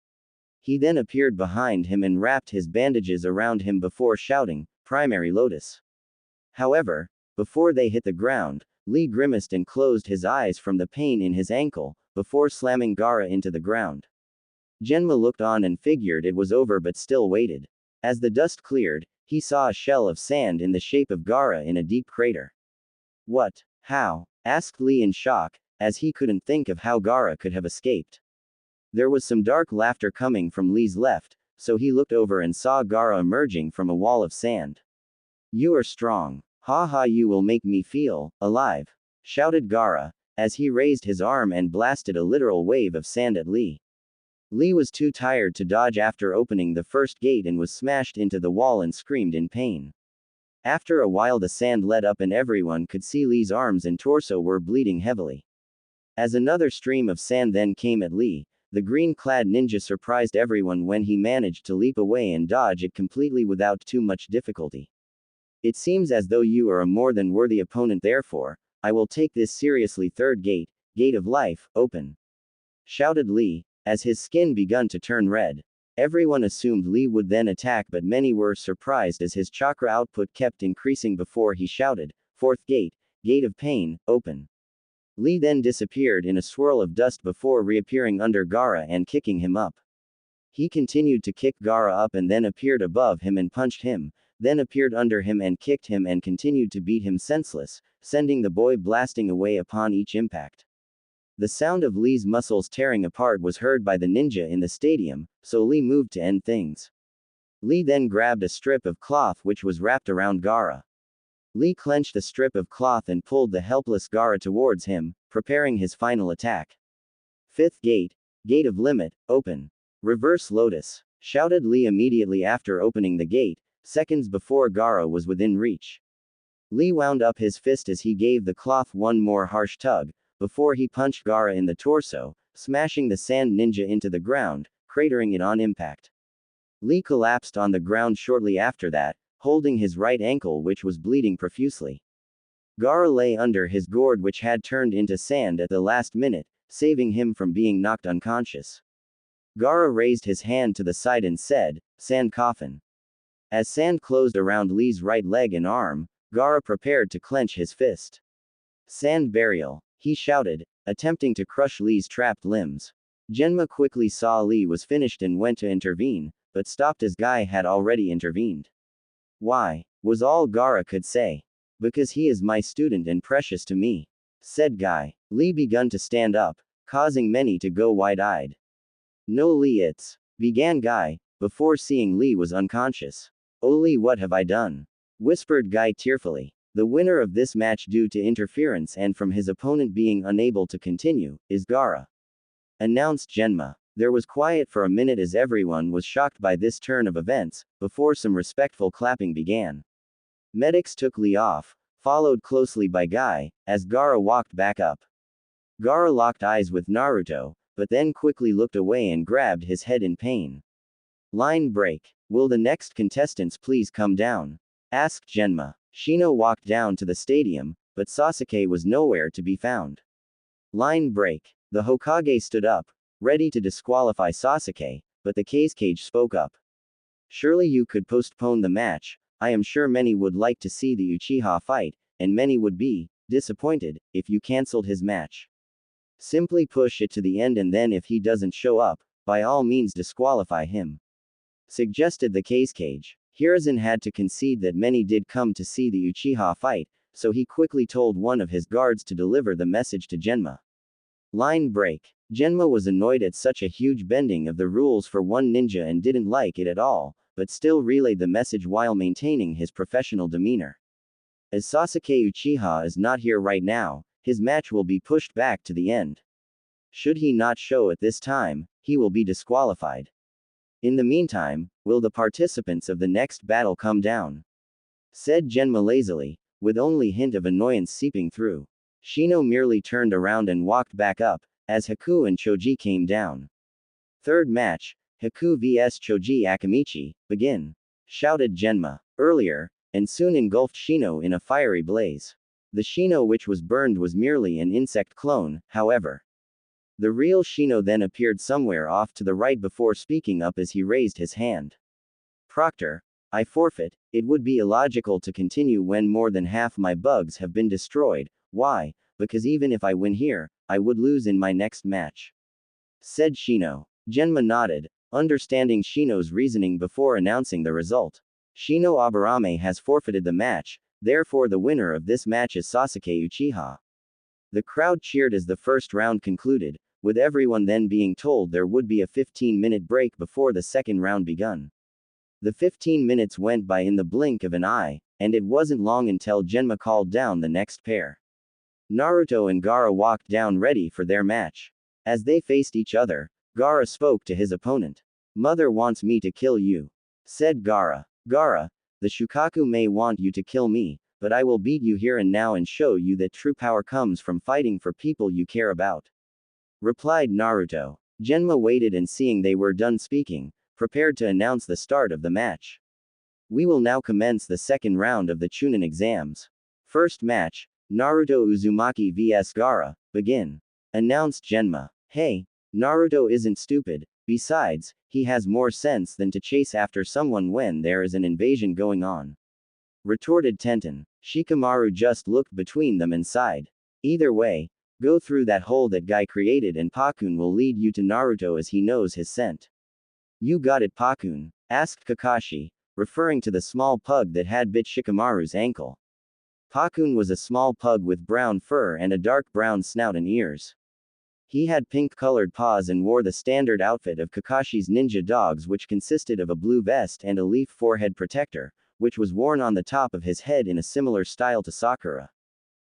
He then appeared behind him and wrapped his bandages around him before shouting, "Primary Lotus." However, before they hit the ground, Lee grimaced and closed his eyes from the pain in his ankle, before slamming Gaara into the ground. Genma looked on and figured it was over but still waited. As the dust cleared, he saw a shell of sand in the shape of Gaara in a deep crater. "What? How?" asked Lee in shock, as he couldn't think of how Gaara could have escaped. There was some dark laughter coming from Lee's left, so he looked over and saw Gaara emerging from a wall of sand. "You are strong. Ha ha, you will make me feel alive," shouted Gaara, as he raised his arm and blasted a literal wave of sand at Lee. Lee was too tired to dodge after opening the first gate and was smashed into the wall and screamed in pain. After a while the sand let up and everyone could see Lee's arms and torso were bleeding heavily. As another stream of sand then came at Lee, the green-clad ninja surprised everyone when he managed to leap away and dodge it completely without too much difficulty. "It seems as though you are a more than worthy opponent, therefore, I will take this seriously. Third gate, Gate of Life, open," shouted Lee, as his skin begun to turn red. Everyone assumed Lee would then attack, but many were surprised as his chakra output kept increasing before he shouted, "Fourth gate, Gate of Pain, open." Lee then disappeared in a swirl of dust before reappearing under Gaara and kicking him up. He continued to kick Gaara up and then appeared above him and punched him, then appeared under him and kicked him and continued to beat him senseless, sending the boy blasting away upon each impact. The sound of Lee's muscles tearing apart was heard by the ninja in the stadium, so Lee moved to end things. Lee then grabbed a strip of cloth which was wrapped around Gaara. Lee clenched the strip of cloth and pulled the helpless Gaara towards him, preparing his final attack. "Fifth gate, Gate of Limit, open. Reverse Lotus," shouted Lee immediately after opening the gate, seconds before Gaara was within reach. Lee wound up his fist as he gave the cloth one more harsh tug, before he punched Gaara in the torso, smashing the sand ninja into the ground, cratering it on impact. Lee collapsed on the ground shortly after that, holding his right ankle which was bleeding profusely. Gaara lay under his gourd which had turned into sand at the last minute, saving him from being knocked unconscious. Gaara raised his hand to the side and said, "Sand coffin." As sand closed around Lee's right leg and arm, Gaara prepared to clench his fist. "Sand burial," he shouted, attempting to crush Lee's trapped limbs. Genma quickly saw Lee was finished and went to intervene, but stopped as Guy had already intervened. "Why?" was all Gaara could say. "Because he is my student and precious to me," said Guy. Lee began to stand up, causing many to go wide-eyed. "No, Lee, began Guy, before seeing Lee was unconscious. "Oh Lee, what have I done?" whispered Guy tearfully. "The winner of this match due to interference and from his opponent being unable to continue, is Gaara," announced Genma. There was quiet for a minute as everyone was shocked by this turn of events, before some respectful clapping began. Medics took Lee off, followed closely by Guy, as Gaara walked back up. Gaara locked eyes with Naruto, but then quickly looked away and grabbed his head in pain. "Line break. Will the next contestants please come down?" asked Genma. Shino walked down to the stadium, but Sasuke was nowhere to be found. "Line break." The Hokage stood up, ready to disqualify Sasuke, but the Cage spoke up. "Surely you could postpone the match. I am sure many would like to see the Uchiha fight, and many would be disappointed if you cancelled his match. Simply push it to the end and then if he doesn't show up, by all means disqualify him," suggested the Cage. Hiruzen had to concede that many did come to see the Uchiha fight, so he quickly told one of his guards to deliver the message to Genma. Line break. Genma was annoyed at such a huge bending of the rules for one ninja and didn't like it at all, but still relayed the message while maintaining his professional demeanor. As Sasuke Uchiha is not here right now, his match will be pushed back to the end. Should he not show at this time, he will be disqualified. In the meantime, will the participants of the next battle come down?" said Genma lazily, with only hint of annoyance seeping through. Shino merely turned around and walked back up, as Haku and Choji came down. Third match, Haku vs Choji Akamichi, begin, shouted Genma, earlier, and soon engulfed Shino in a fiery blaze. The Shino which was burned was merely an insect clone, however. The real Shino then appeared somewhere off to the right before speaking up as he raised his hand. Proctor, I forfeit. It would be illogical to continue when more than half my bugs have been destroyed. Why? Because even if I win here, I would lose in my next match, said Shino. Genma nodded, understanding Shino's reasoning before announcing the result. Shino Aburame has forfeited the match, therefore the winner of this match is Sasuke Uchiha. The crowd cheered as the first round concluded, with everyone then being told there would be a 15-minute break before the second round begun. The 15 minutes went by in the blink of an eye, and it wasn't long until Genma called down the next pair. Naruto and Gaara walked down ready for their match. As they faced each other, Gaara spoke to his opponent. Mother wants me to kill you, said Gaara. Gaara, the Shukaku may want you to kill me, but I will beat you here and now and show you that true power comes from fighting for people you care about, replied Naruto. Genma waited and seeing they were done speaking, prepared to announce the start of the match. We will now commence the second round of the Chunin exams. First match, Naruto Uzumaki vs Gaara, begin, announced Genma. Hey, Naruto isn't stupid, besides, he has more sense than to chase after someone when there is an invasion going on, retorted Tenten. Shikamaru just looked between them and sighed. Either way, go through that hole that guy created and Pakun will lead you to Naruto as he knows his scent. You got it, Pakun? Asked Kakashi, referring to the small pug that had bit Shikamaru's ankle. Pakun was a small pug with brown fur and a dark brown snout and ears. He had pink-colored paws and wore the standard outfit of Kakashi's ninja dogs, which consisted of a blue vest and a leaf forehead protector, which was worn on the top of his head in a similar style to Sakura.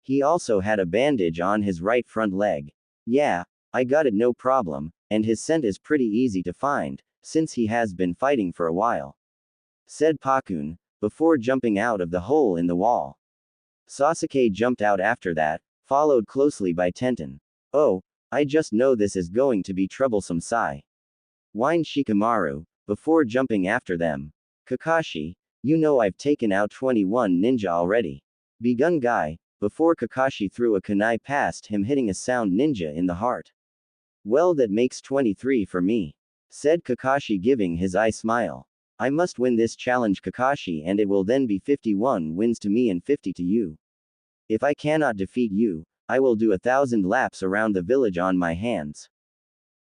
He also had a bandage on his right front leg. Yeah, I got it, no problem, and his scent is pretty easy to find, since he has been fighting for a while, said Pakun, before jumping out of the hole in the wall. Sasuke jumped out after that, followed closely by Tenten. Oh, I just know this is going to be troublesome, sigh, whined Shikamaru, before jumping after them. Kakashi, you know I've taken out 21 ninja already, begun guy, before Kakashi threw a kunai past him, hitting a sound ninja in the heart. Well, that makes 23 for me, said Kakashi, giving his eye smile. I must win this challenge, Kakashi, and it will then be 51 wins to me and 50 to you. If I cannot defeat you, I will do 1,000 laps around the village on my hands,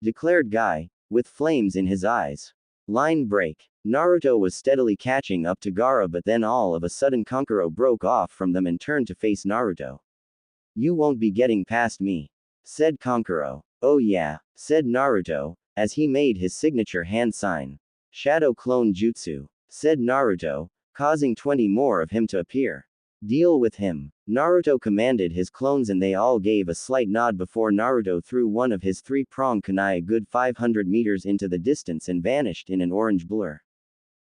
declared Guy, with flames in his eyes. Line break. Naruto was steadily catching up to Gaara, but then all of a sudden Kankuro broke off from them and turned to face Naruto. You won't be getting past me, said Kankuro. Oh yeah, said Naruto, as he made his signature hand sign. Shadow clone jutsu, said Naruto, causing 20 more of him to appear. Deal with him, Naruto commanded his clones, and they all gave a slight nod before Naruto threw one of his three-pronged kunai a good 500 meters into the distance and vanished in an orange blur.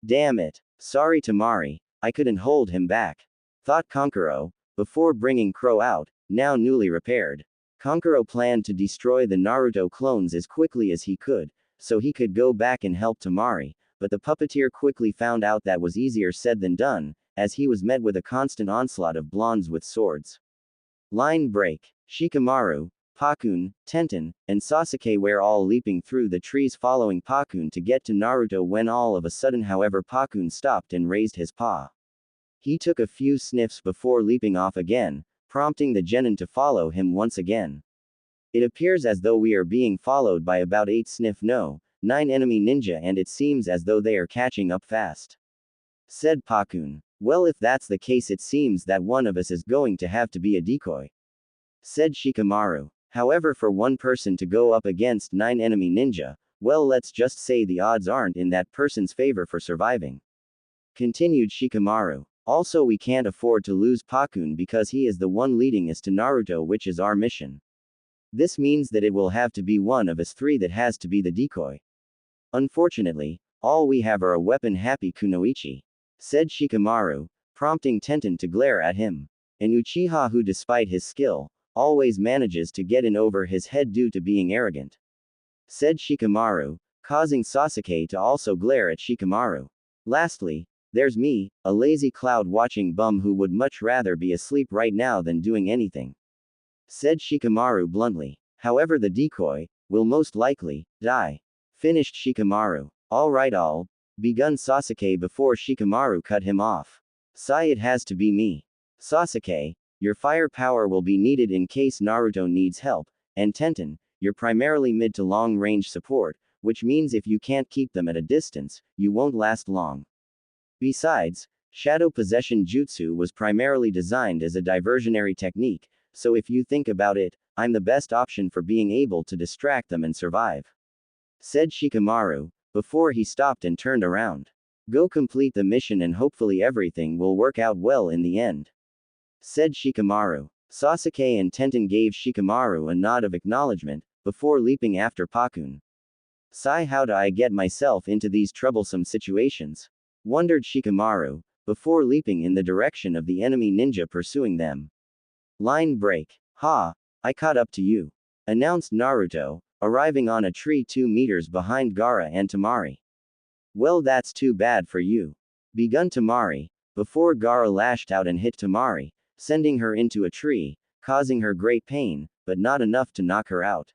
Damn it, sorry Tamari, I couldn't hold him back, thought Kankuro, before bringing Crow out, now newly repaired. Kankuro planned to destroy the Naruto clones as quickly as he could, so he could go back and help Tamari, but the puppeteer quickly found out that was easier said than done, as he was met with a constant onslaught of blondes with swords. Line break. Shikamaru, Pakun, Tenten, and Sasuke were all leaping through the trees following Pakun to get to Naruto when all of a sudden, however, Pakun stopped and raised his paw. He took a few sniffs before leaping off again, prompting the genin to follow him once again. It appears as though we are being followed by about 9 enemy ninja, and it seems as though they are catching up fast, said Pakun. Well, if that's the case, it seems that one of us is going to have to be a decoy, said Shikamaru. However, for one person to go up against 9 enemy ninja, well, let's just say the odds aren't in that person's favor for surviving, continued Shikamaru. Also, we can't afford to lose Pakun because he is the one leading us to Naruto, which is our mission. This means that it will have to be one of us three that has to be the decoy. Unfortunately, all we have are a weapon-happy kunoichi, said Shikamaru, prompting Tenten to glare at him. An Uchiha who, despite his skill, always manages to get in over his head due to being arrogant," said Shikamaru, causing Sasuke to also glare at Shikamaru. "Lastly, there's me, a lazy cloud-watching bum who would much rather be asleep right now than doing anything," said Shikamaru bluntly. "However, the decoy will most likely die," finished Shikamaru. "Alright, I'll begun Sasuke before Shikamaru cut him off. "Sai, it has to be me. Sasuke, your fire power will be needed in case Naruto needs help, and Tenten, you're primarily mid to long range support, which means if you can't keep them at a distance, you won't last long. Besides, Shadow Possession Jutsu was primarily designed as a diversionary technique, so if you think about it, I'm the best option for being able to distract them and survive," said Shikamaru, before he stopped and turned around. "Go complete the mission and hopefully everything will work out well in the end," said Shikamaru. Sasuke and Tenten gave Shikamaru a nod of acknowledgement, before leaping after Pakun. "Sai, how do I get myself into these troublesome situations?" wondered Shikamaru, before leaping in the direction of the enemy ninja pursuing them. "Line break. Ha! I caught up to you," announced Naruto, arriving on a tree 2 meters behind Gaara and Temari. "Well, that's too bad for you," begun Temari, before Gaara lashed out and hit Temari, sending her into a tree, causing her great pain, but not enough to knock her out.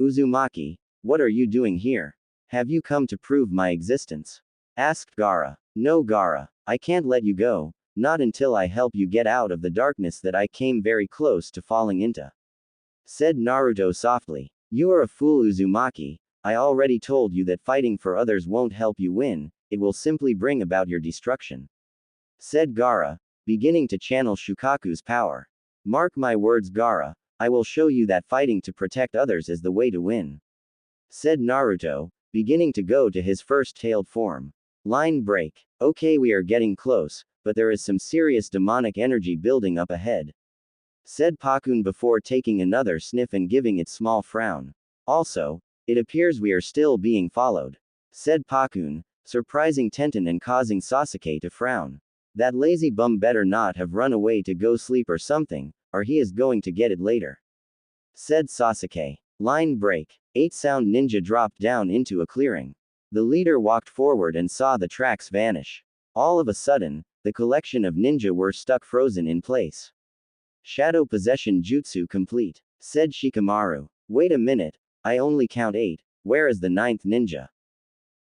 "Uzumaki, what are you doing here? Have you come to prove my existence?" asked Gaara. "No, Gaara, I can't let you go, not until I help you get out of the darkness that I came very close to falling into," said Naruto softly. "You are a fool, Uzumaki. I already told you that fighting for others won't help you win, it will simply bring about your destruction," said Gaara, beginning to channel Shukaku's power. "Mark my words, Gaara, I will show you that fighting to protect others is the way to win," said Naruto, beginning to go to his first tailed form. Line break. "Okay, we are getting close, but there is some serious demonic energy building up ahead," said Pakun before taking another sniff and giving it small frown. "Also, it appears we are still being followed," said Pakun, surprising Tenten and causing Sasuke to frown. "That lazy bum better not have run away to go sleep or something, or he is going to get it later," said Sasuke. Line break. 8 sound ninja dropped down into a clearing. The leader walked forward and saw the tracks vanish. All of a sudden, the collection of ninja were stuck frozen in place. "Shadow Possession Jutsu complete," said Shikamaru. "Wait a minute, I only count 8, where is the 9th ninja?"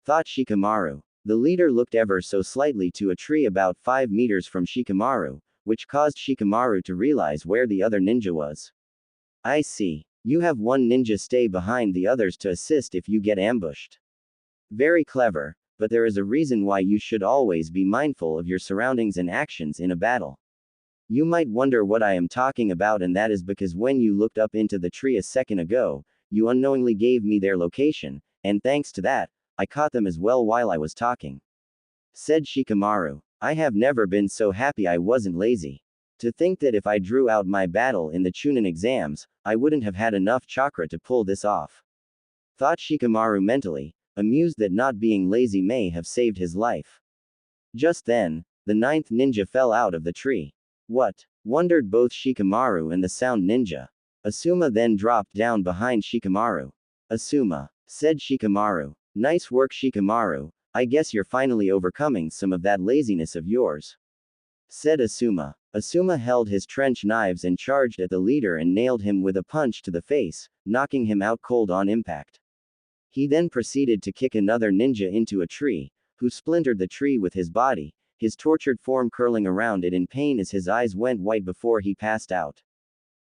thought Shikamaru. The leader looked ever so slightly to a tree about 5 meters from Shikamaru, which caused Shikamaru to realize where the other ninja was. "I see. You have one ninja stay behind the others to assist if you get ambushed. Very clever, but there is a reason why you should always be mindful of your surroundings and actions in a battle. You might wonder what I am talking about, and that is because when you looked up into the tree a second ago, you unknowingly gave me their location, and thanks to that, I caught them as well while I was talking," said Shikamaru. "I have never been so happy I wasn't lazy. To think that if I drew out my battle in the Chunin exams, I wouldn't have had enough chakra to pull this off," thought Shikamaru mentally, amused that not being lazy may have saved his life. Just then, the 9th ninja fell out of the tree. "What?" wondered both Shikamaru and the sound ninja. Asuma then dropped down behind Shikamaru. "Asuma," said Shikamaru. "Nice work, Shikamaru, I guess you're finally overcoming some of that laziness of yours," said Asuma. Asuma held his trench knives and charged at the leader and nailed him with a punch to the face, knocking him out cold on impact. He then proceeded to kick another ninja into a tree, who splintered the tree with his body, his tortured form curling around it in pain as his eyes went white before he passed out.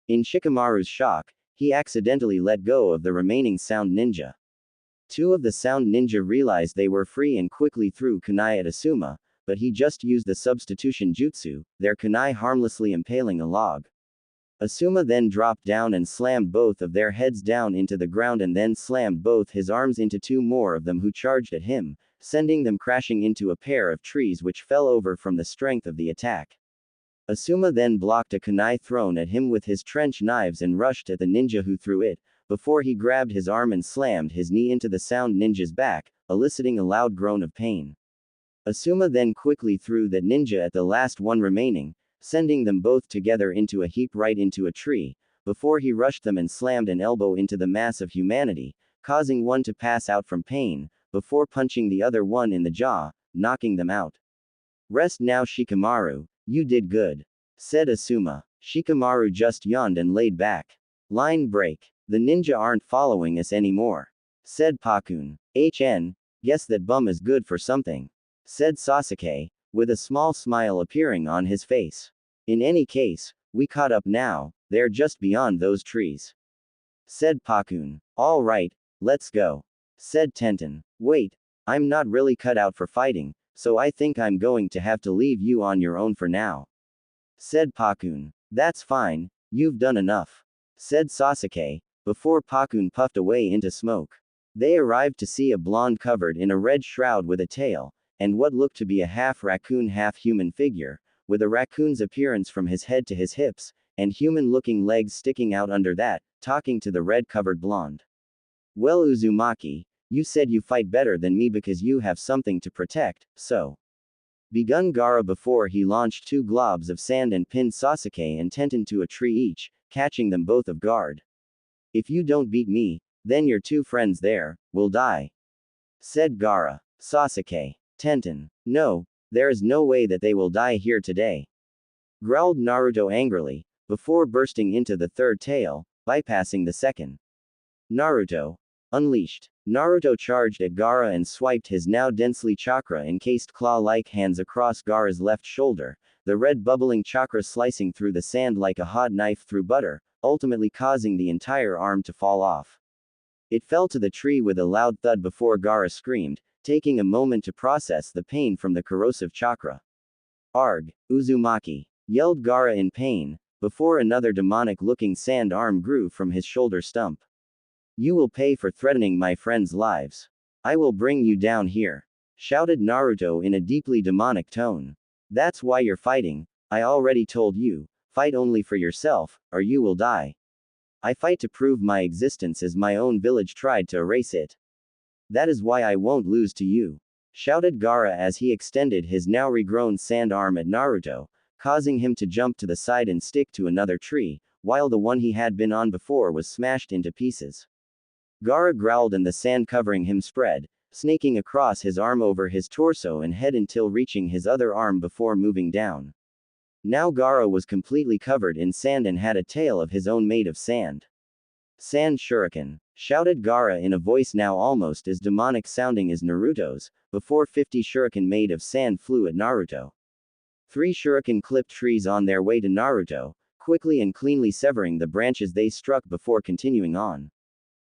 In Shikamaru's shock, he accidentally let go of the remaining sound ninja. 2 of the sound ninja realized they were free and quickly threw kunai at Asuma, but he just used the substitution jutsu, their kunai harmlessly impaling a log. Asuma then dropped down and slammed both of their heads down into the ground and then slammed both his arms into 2 more of them who charged at him, sending them crashing into a pair of trees which fell over from the strength of the attack. Asuma then blocked a kunai thrown at him with his trench knives and rushed at the ninja who threw it, before he grabbed his arm and slammed his knee into the sound ninja's back, eliciting a loud groan of pain. Asuma then quickly threw that ninja at the last one remaining, sending them both together into a heap right into a tree, before he rushed them and slammed an elbow into the mass of humanity, causing one to pass out from pain, before punching the other one in the jaw, knocking them out. Rest now, Shikamaru, you did good, said Asuma. Shikamaru just yawned and laid back. Line break. The ninja aren't following us anymore, said Pakun. Guess that bum is good for something, said Sasuke, with a small smile appearing on his face. In any case, we caught up now, they're just beyond those trees, said Pakun. All right, let's go, said Tenten. Wait, I'm not really cut out for fighting, so I think I'm going to have to leave you on your own for now, said Pakun. That's fine, you've done enough, said Sasuke, before Pakun puffed away into smoke. They arrived to see a blonde covered in a red shroud with a tail, and what looked to be a half raccoon half human figure, with a raccoon's appearance from his head to his hips, and human-looking legs sticking out under that, talking to the red-covered blonde. Well, Uzumaki, you said you fight better than me because you have something to protect, so. Begun Gaara before he launched two globs of sand and pinned Sasuke and Tenten to a tree each, catching them both off guard. If you don't beat me, then your two friends there will die, said Gaara. Sasuke. Tenten. No, there is no way that they will die here today, growled Naruto angrily, before bursting into the third tail, bypassing the second. Naruto. Unleashed. Naruto charged at Gaara and swiped his now densely chakra-encased claw-like hands across Gaara's left shoulder, the red bubbling chakra slicing through the sand like a hot knife through butter, ultimately causing the entire arm to fall off. It fell to the tree with a loud thud before Gaara screamed, taking a moment to process the pain from the corrosive chakra. Arg, Uzumaki, yelled Gaara in pain, before another demonic-looking sand arm grew from his shoulder stump. You will pay for threatening my friends' lives. I will bring you down here, shouted Naruto in a deeply demonic tone. That's why you're fighting, I already told you, fight only for yourself, or you will die. I fight to prove my existence as my own village tried to erase it. That is why I won't lose to you, shouted Gaara as he extended his now regrown sand arm at Naruto, causing him to jump to the side and stick to another tree, while the one he had been on before was smashed into pieces. Gaara growled and the sand covering him spread, snaking across his arm over his torso and head until reaching his other arm before moving down. Now Gaara was completely covered in sand and had a tail of his own made of sand. Sand Shuriken, shouted Gaara in a voice now almost as demonic sounding as Naruto's, before 50 shuriken made of sand flew at Naruto. 3 shuriken clipped trees on their way to Naruto, quickly and cleanly severing the branches they struck before continuing on.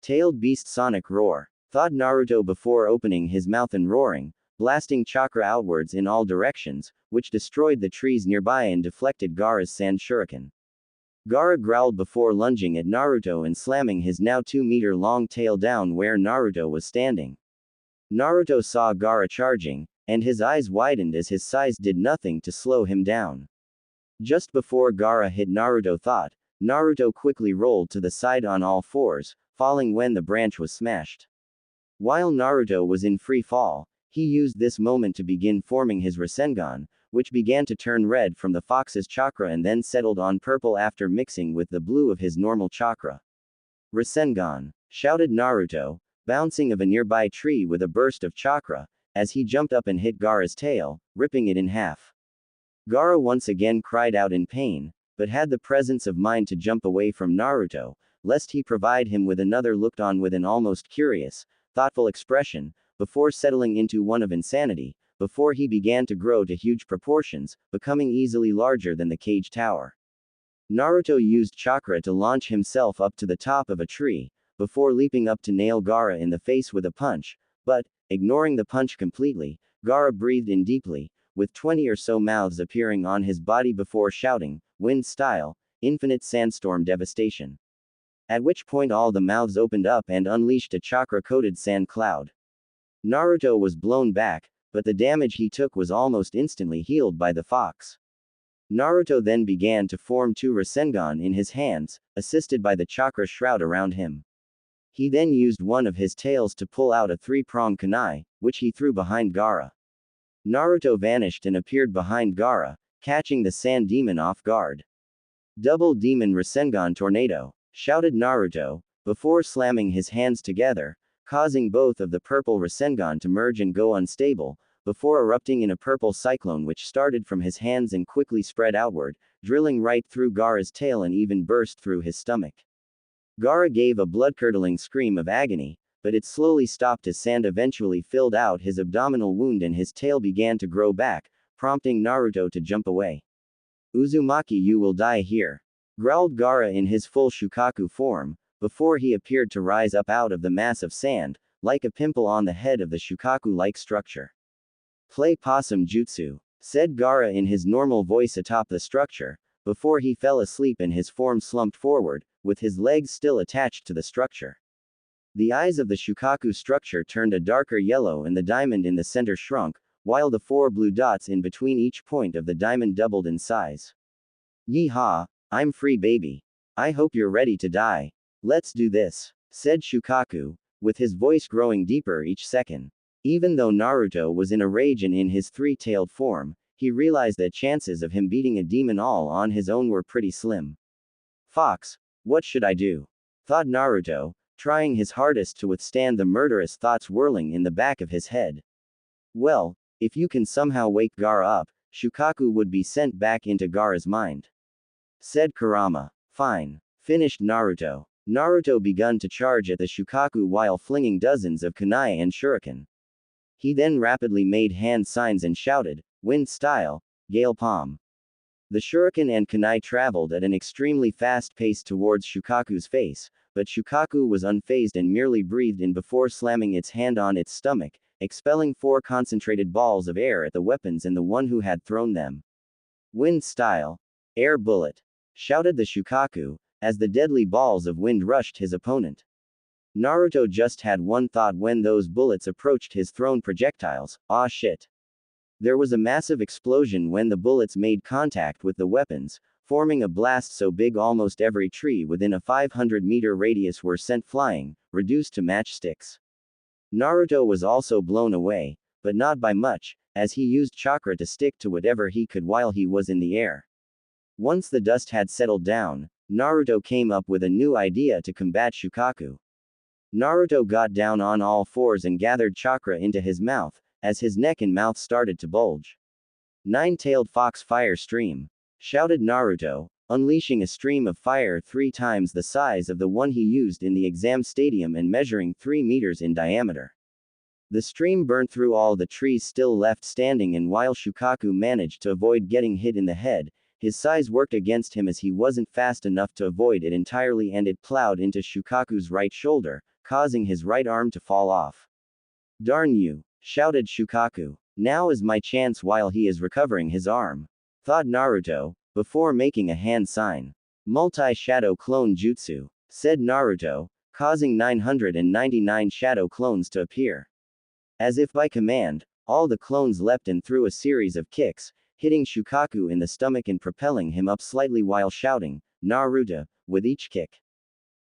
Tailed beast sonic roar, thought Naruto before opening his mouth and roaring, blasting chakra outwards in all directions, which destroyed the trees nearby and deflected Gaara's sand shuriken. Gaara growled before lunging at Naruto and slamming his now 2-meter-long tail down where Naruto was standing. Naruto saw Gaara charging, and his eyes widened as his size did nothing to slow him down. Just before Gaara hit Naruto thought, Naruto quickly rolled to the side on all fours, falling when the branch was smashed. While Naruto was in free fall, he used this moment to begin forming his Rasengan, which began to turn red from the fox's chakra and then settled on purple after mixing with the blue of his normal chakra. Rasengan, shouted Naruto, bouncing of a nearby tree with a burst of chakra, as he jumped up and hit Gaara's tail, ripping it in half. Gaara once again cried out in pain, but had the presence of mind to jump away from Naruto, lest he provide him with another looked on with an almost curious, thoughtful expression, before settling into one of insanity, before he began to grow to huge proportions, becoming easily larger than the cage tower. Naruto used chakra to launch himself up to the top of a tree, before leaping up to nail Gaara in the face with a punch, but, ignoring the punch completely, Gaara breathed in deeply, with 20 or so mouths appearing on his body before shouting, wind style, infinite sandstorm devastation. At which point all the mouths opened up and unleashed a chakra-coated sand cloud. Naruto was blown back, but the damage he took was almost instantly healed by the fox. Naruto then began to form 2 Rasengan in his hands, assisted by the chakra shroud around him. He then used one of his tails to pull out a 3-pronged kunai, which he threw behind Gaara. Naruto vanished and appeared behind Gaara, catching the sand demon off guard. Double Demon Rasengan Tornado, shouted Naruto, before slamming his hands together, causing both of the purple Rasengan to merge and go unstable, before erupting in a purple cyclone which started from his hands and quickly spread outward, drilling right through Gaara's tail and even burst through his stomach. Gaara gave a blood-curdling scream of agony, but it slowly stopped as sand eventually filled out his abdominal wound and his tail began to grow back, prompting Naruto to jump away. Uzumaki, you will die here, growled Gaara in his full Shukaku form, before he appeared to rise up out of the mass of sand, like a pimple on the head of the Shukaku-like structure. Play possum jutsu, said Gaara in his normal voice atop the structure, before he fell asleep and his form slumped forward, with his legs still attached to the structure. The eyes of the Shukaku structure turned a darker yellow and the diamond in the center shrunk, while the 4 blue dots in between each point of the diamond doubled in size. Yeehaw, I'm free, baby. I hope you're ready to die. Let's do this, said Shukaku, with his voice growing deeper each second. Even though Naruto was in a rage and in his 3-tailed form, he realized that chances of him beating a demon all on his own were pretty slim. Fox, what should I do? Thought Naruto, trying his hardest to withstand the murderous thoughts whirling in the back of his head. Well, if you can somehow wake Gaara up, Shukaku would be sent back into Gaara's mind, said Kurama. Fine, finished Naruto. Naruto began to charge at the Shukaku while flinging dozens of kunai and shuriken. He then rapidly made hand signs and shouted, wind style, gale palm. The shuriken and kunai traveled at an extremely fast pace towards Shukaku's face, but Shukaku was unfazed and merely breathed in before slamming its hand on its stomach, expelling 4 concentrated balls of air at the weapons and the one who had thrown them. Wind style, air bullet, shouted the Shukaku, as the deadly balls of wind rushed his opponent. Naruto just had one thought when those bullets approached his thrown projectiles, ah shit. There was a massive explosion when the bullets made contact with the weapons, forming a blast so big almost every tree within a 500-meter radius were sent flying, reduced to matchsticks. Naruto was also blown away, but not by much, as he used chakra to stick to whatever he could while he was in the air. Once the dust had settled down, Naruto came up with a new idea to combat Shukaku. Naruto got down on all fours and gathered chakra into his mouth, as his neck and mouth started to bulge. 9-tailed fox fire stream, shouted Naruto, unleashing a stream of fire 3 times the size of the one he used in the exam stadium and measuring 3 meters in diameter. The stream burned through all the trees still left standing, and while Shukaku managed to avoid getting hit in the head, his size worked against him as he wasn't fast enough to avoid it entirely and it plowed into Shukaku's right shoulder, causing his right arm to fall off. Darn you, shouted Shukaku. Now is my chance while he is recovering his arm, thought Naruto, before making a hand sign. Multi-shadow clone jutsu, said Naruto, causing 999 shadow clones to appear. As if by command, all the clones leapt and threw a series of kicks, hitting Shukaku in the stomach and propelling him up slightly while shouting, Naruto, with each kick.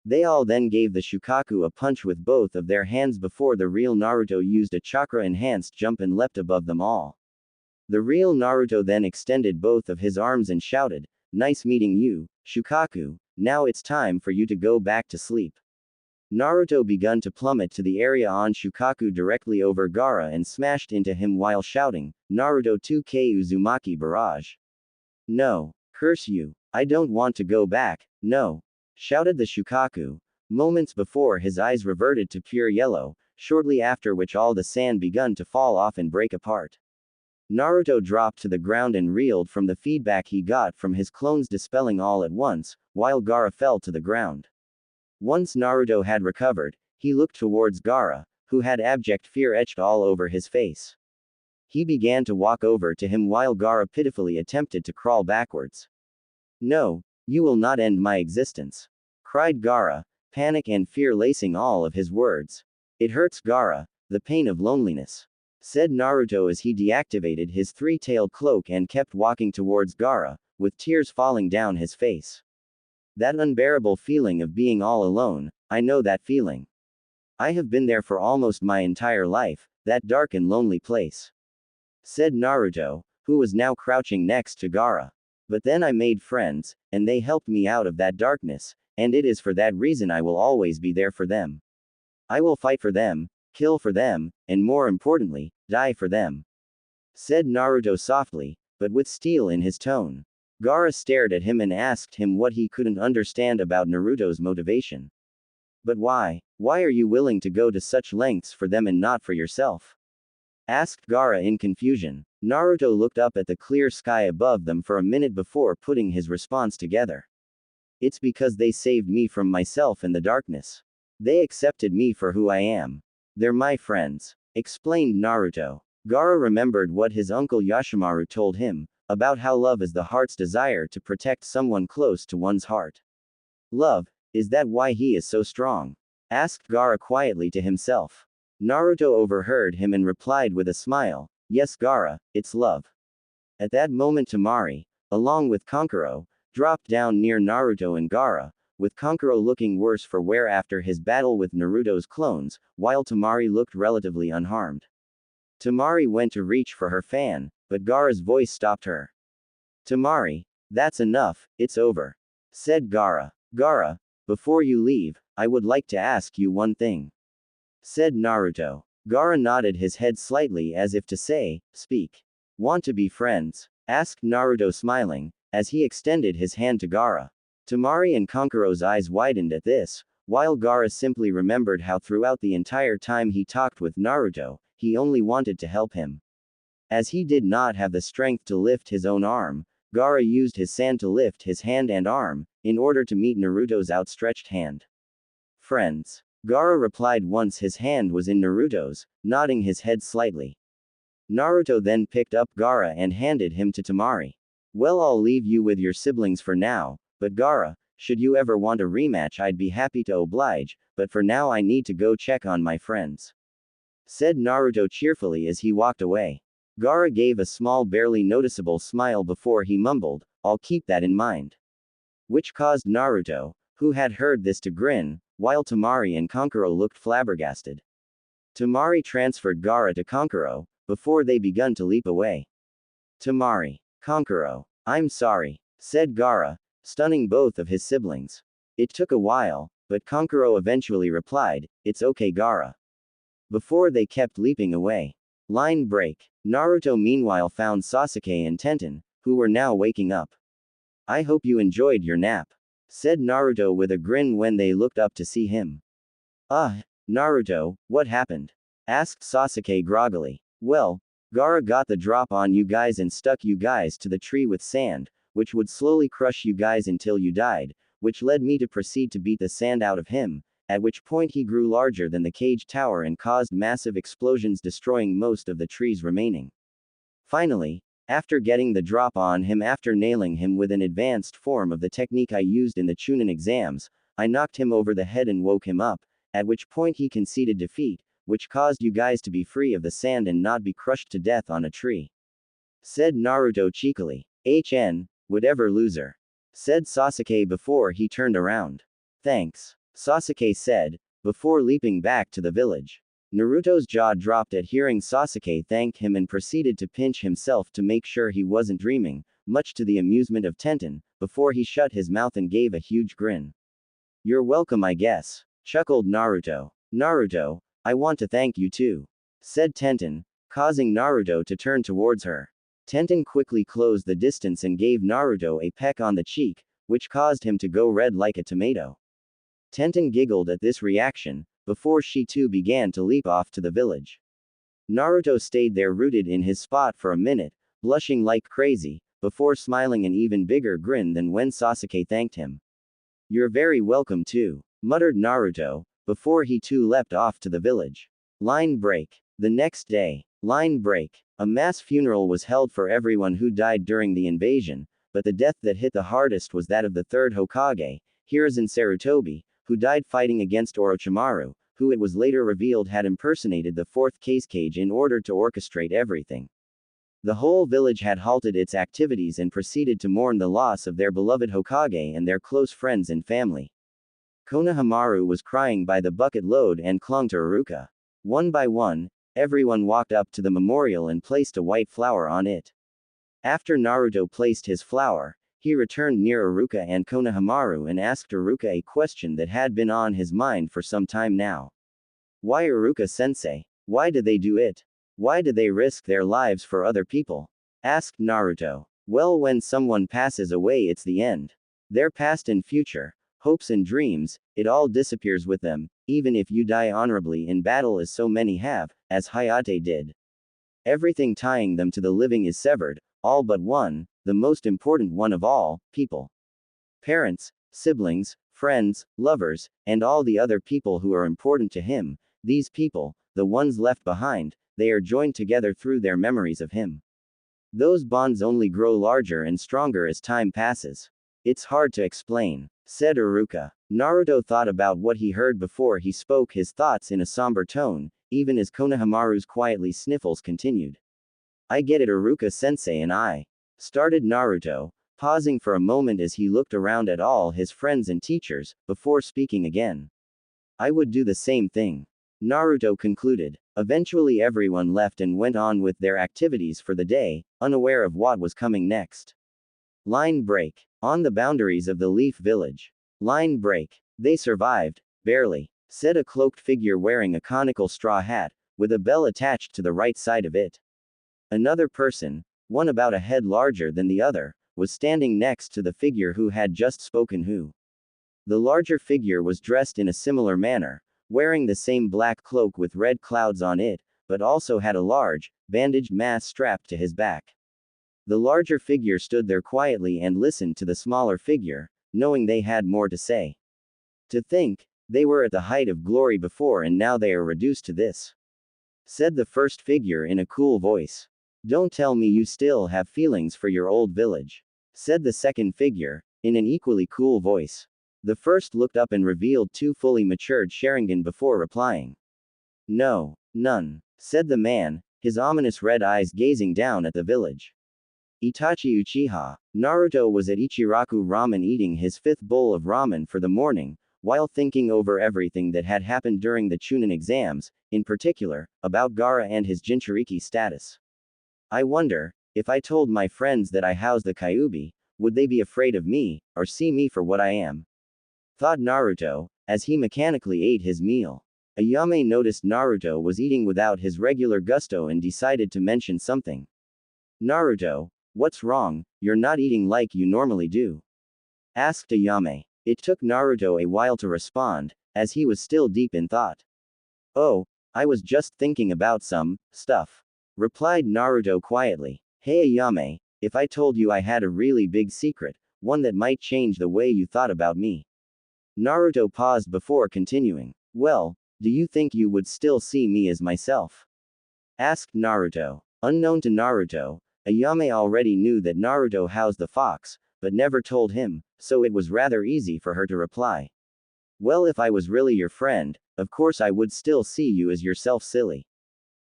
They all then gave the Shukaku a punch with both of their hands before the real Naruto used a chakra-enhanced jump and leapt above them all. The real Naruto then extended both of his arms and shouted, nice meeting you, Shukaku, now it's time for you to go back to sleep. Naruto began to plummet to the area on Shukaku directly over Gaara and smashed into him while shouting, Naruto 2K Uzumaki Barrage. No, curse you, I don't want to go back, no, shouted the Shukaku. Moments before his eyes reverted to pure yellow, shortly after which all the sand begun to fall off and break apart. Naruto dropped to the ground and reeled from the feedback he got from his clones dispelling all at once, while Gaara fell to the ground. Once Naruto had recovered, he looked towards Gaara, who had abject fear etched all over his face. He began to walk over to him while Gaara pitifully attempted to crawl backwards. No, you will not end my existence, cried Gaara, panic and fear lacing all of his words. It hurts, Gaara, the pain of loneliness, said Naruto as he deactivated his 3-tailed cloak and kept walking towards Gaara, with tears falling down his face. That unbearable feeling of being all alone, I know that feeling. I have been there for almost my entire life, that dark and lonely place, said Naruto, who was now crouching next to Gaara. But then I made friends, and they helped me out of that darkness, and it is for that reason I will always be there for them. I will fight for them, kill for them, and more importantly, die for them," said Naruto softly, but with steel in his tone. Gaara stared at him and asked him what he couldn't understand about Naruto's motivation. "But why? Why are you willing to go to such lengths for them and not for yourself?" asked Gaara in confusion. Naruto looked up at the clear sky above them for a minute before putting his response together. "It's because they saved me from myself and the darkness. They accepted me for who I am. They're my friends," explained Naruto. Gaara remembered what his uncle Yashimaru told him, about how love is the heart's desire to protect someone close to one's heart. "Love, is that why he is so strong?" asked Gaara quietly to himself. Naruto overheard him and replied with a smile, "Yes Gaara, it's love." At that moment Temari, along with Kankuro, dropped down near Naruto and Gaara, with Kankuro looking worse for wear after his battle with Naruto's clones, while Temari looked relatively unharmed. Temari went to reach for her fan, but Gaara's voice stopped her. "Temari, that's enough, it's over," said Gaara. "Gaara, before you leave, I would like to ask you one thing," said Naruto. Gaara nodded his head slightly as if to say, "Speak." "Want to be friends?" asked Naruto smiling, as he extended his hand to Gaara. Temari and Kankuro's eyes widened at this, while Gaara simply remembered how throughout the entire time he talked with Naruto, he only wanted to help him. As he did not have the strength to lift his own arm, Gaara used his sand to lift his hand and arm, in order to meet Naruto's outstretched hand. "Friends," Gaara replied once his hand was in Naruto's, nodding his head slightly. Naruto then picked up Gaara and handed him to Temari. "Well, I'll leave you with your siblings for now, but Gaara, should you ever want a rematch I'd be happy to oblige, but for now I need to go check on my friends," said Naruto cheerfully as he walked away. Gaara gave a small barely noticeable smile before he mumbled, "I'll keep that in mind," which caused Naruto, who had heard this, to grin, while Temari and Kankuro looked flabbergasted. Temari transferred Gaara to Kankuro, before they begun to leap away. "Temari, Kankuro, I'm sorry," said Gaara, stunning both of his siblings. It took a while, but Kankuro eventually replied, "It's okay Gaara," before they kept leaping away. Line break. Naruto meanwhile found Sasuke and Tenten, who were now waking up. "I hope you enjoyed your nap," said Naruto with a grin when they looked up to see him. Naruto, what happened?" asked Sasuke groggily. "Well, Gaara got the drop on you guys and stuck you guys to the tree with sand, which would slowly crush you guys until you died, which led me to proceed to beat the sand out of him, at which point he grew larger than the cage tower and caused massive explosions destroying most of the trees remaining. Finally, after getting the drop on him after nailing him with an advanced form of the technique I used in the Chunin exams, I knocked him over the head and woke him up, at which point he conceded defeat, which caused you guys to be free of the sand and not be crushed to death on a tree," said Naruto cheekily. Whatever loser," said Sasuke before he turned around. "Thanks," Sasuke said, before leaping back to the village. Naruto's jaw dropped at hearing Sasuke thank him and proceeded to pinch himself to make sure he wasn't dreaming, much to the amusement of Tenten, before he shut his mouth and gave a huge grin. "You're welcome I guess," chuckled Naruto. "Naruto, I want to thank you too," said Tenten, causing Naruto to turn towards her. Tenten quickly closed the distance and gave Naruto a peck on the cheek, which caused him to go red like a tomato. Tenten giggled at this reaction, before she too began to leap off to the village. Naruto stayed there rooted in his spot for a minute, blushing like crazy, before smiling an even bigger grin than when Sasuke thanked him. "You're very welcome too," muttered Naruto, before he too leapt off to the village. Line break. The next day. Line break. A mass funeral was held for everyone who died during the invasion, but the death that hit the hardest was that of the third Hokage, Hiruzen Sarutobi, who died fighting against Orochimaru, who it was later revealed had impersonated the fourth Kazekage in order to orchestrate everything. The whole village had halted its activities and proceeded to mourn the loss of their beloved Hokage and their close friends and family. Konohamaru was crying by the bucket load and clung to Iruka. One by one, everyone walked up to the memorial and placed a white flower on it. After Naruto placed his flower, He returned near Iruka and Konohamaru and asked Iruka a question that had been on his mind for some time now. Why Iruka-sensei? Why did they do it? Why did they risk their lives for other people? Asked Naruto. Well, when someone passes away, it's the end. Their past and future, hopes and dreams, it all disappears with them, even if you die honorably in battle as so many have, as Hayate did. Everything tying them to the living is severed, all but one, the most important one of all, people. Parents, siblings, friends, lovers, and all the other people who are important to him, these people, the ones left behind, they are joined together through their memories of him. Those bonds only grow larger and stronger as time passes. It's hard to explain, said Iruka. Naruto thought about what he heard before he spoke his thoughts in a somber tone, even as Konohamaru's quietly sniffles continued. I get it, Iruka-sensei, and I. Started Naruto, pausing for a moment as he looked around at all his friends and teachers, before speaking again. I would do the same thing. Naruto concluded. Eventually everyone left and went on with their activities for the day, unaware of what was coming next. Line break. On the boundaries of the Leaf Village. Line break. They survived, barely, said a cloaked figure wearing a conical straw hat, with a bell attached to the right side of it. Another person, one about a head larger than the other, was standing next to the figure who had just spoken who. The larger figure was dressed in a similar manner, wearing the same black cloak with red clouds on it, but also had a large, bandaged mask strapped to his back. The larger figure stood there quietly and listened to the smaller figure, knowing they had more to say. To think, they were at the height of glory before and now they are reduced to this. Said the first figure in a cool voice. Don't tell me you still have feelings for your old village. Said the second figure, in an equally cool voice. The first looked up and revealed two fully matured Sharingan before replying. No, none, said the man, his ominous red eyes gazing down at the village. Itachi Uchiha. Naruto was at Ichiraku Ramen eating his fifth bowl of ramen for the morning, while thinking over everything that had happened during the Chunin exams, in particular, about Gaara and his Jinchuriki status. I wonder, if I told my friends that I housed the Kyuubi, would they be afraid of me, or see me for what I am? Thought Naruto, as he mechanically ate his meal. Ayame noticed Naruto was eating without his regular gusto and decided to mention something. Naruto, what's wrong? You're not eating like you normally do. Asked Ayame. It took Naruto a while to respond, as he was still deep in thought. Oh, I was just thinking about some stuff. Replied Naruto quietly. Hey Ayame, if I told you I had a really big secret, one that might change the way you thought about me. Naruto paused before continuing. Well, do you think you would still see me as myself? Asked Naruto. Unknown to Naruto, Ayame already knew that Naruto housed the fox, but never told him, so it was rather easy for her to reply. Well, if I was really your friend, of course I would still see you as yourself, silly.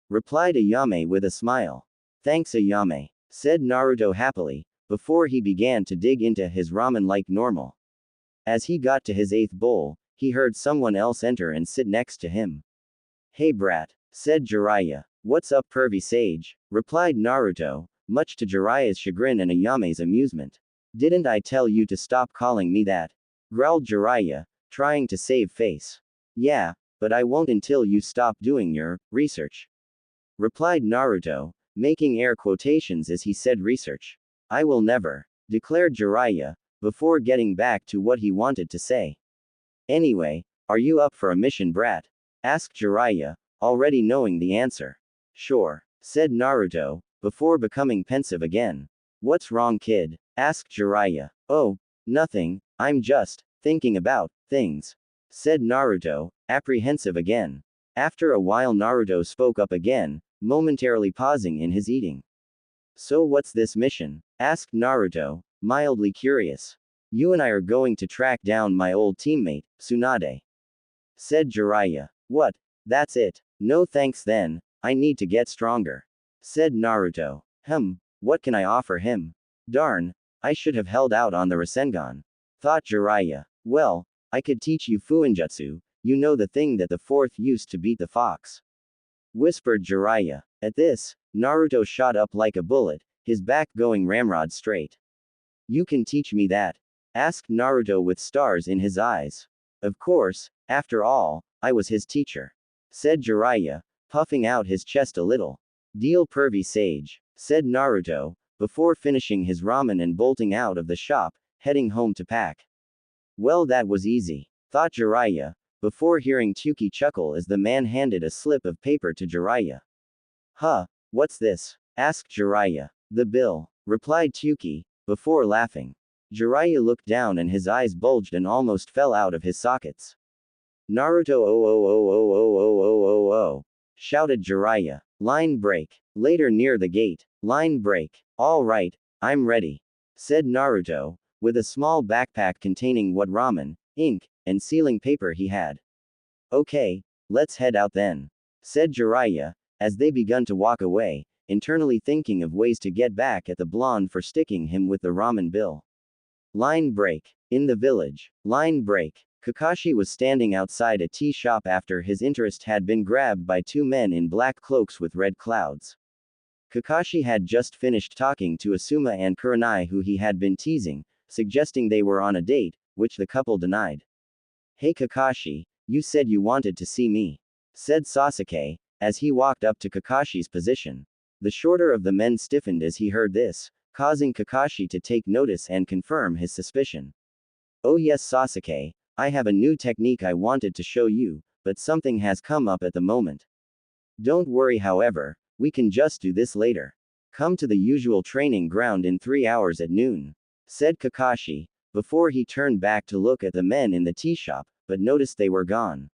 Replied Ayame with a smile. Thanks Ayame, said Naruto happily, before he began to dig into his ramen like normal. As he got to his eighth bowl, he heard someone else enter and sit next to him. Hey brat, said Jiraiya. What's up pervy sage? Replied Naruto, much to Jiraiya's chagrin and Ayame's amusement. Didn't I tell you to stop calling me that? Growled Jiraiya, trying to save face. Yeah, but I won't until you stop doing your research. Replied Naruto, making air quotations as he said research. I will never, declared Jiraiya, before getting back to what he wanted to say. Anyway, are you up for a mission, brat? Asked Jiraiya, already knowing the answer. Sure, said Naruto, before becoming pensive again. What's wrong, kid? Asked Jiraiya. Oh, nothing, I'm just thinking about things, said Naruto, apprehensive again. After a while Naruto spoke up again, momentarily pausing in his eating. So what's this mission? Asked Naruto, mildly curious. You and I are going to track down my old teammate, Tsunade. Said Jiraiya. What? That's it. No thanks then, I need to get stronger. Said Naruto. What can I offer him? Darn, I should have held out on the Rasengan. Thought Jiraiya. Well, I could teach you Fuinjutsu, you know the thing that the fourth used to beat the fox. Whispered Jiraiya. At this, Naruto shot up like a bullet, his back going ramrod straight. You can teach me that? Asked Naruto with stars in his eyes. Of course, after all, I was his teacher. Said Jiraiya, puffing out his chest a little. Deal pervy sage, said Naruto, before finishing his ramen and bolting out of the shop, heading home to pack. Well, that was easy, thought Jiraiya, before hearing Tuki chuckle as the man handed a slip of paper to Jiraiya. Huh, what's this? Asked Jiraiya. The bill, replied Tuki, before laughing. Jiraiya looked down and his eyes bulged and almost fell out of his sockets. Naruto oh oh oh oh oh oh oh oh oh, shouted Jiraiya. Line break. Later near the gate. Line break. All right, I'm ready, said Naruto, with a small backpack containing what ramen, ink, and sealing paper he had. Okay, let's head out then, said Jiraiya, as they begun to walk away, internally thinking of ways to get back at the blonde for sticking him with the ramen bill. Line break. In the village. Line break. Kakashi was standing outside a tea shop after his interest had been grabbed by two men in black cloaks with red clouds. Kakashi had just finished talking to Asuma and Kurenai, who he had been teasing, suggesting they were on a date, which the couple denied. Hey Kakashi, you said you wanted to see me, said Sasuke, as he walked up to Kakashi's position. The shorter of the men stiffened as he heard this, causing Kakashi to take notice and confirm his suspicion. Oh yes Sasuke, I have a new technique I wanted to show you, but something has come up at the moment. Don't worry however, we can just do this later. Come to the usual training ground in 3 hours at noon, said Kakashi, before he turned back to look at the men in the tea shop, but noticed they were gone.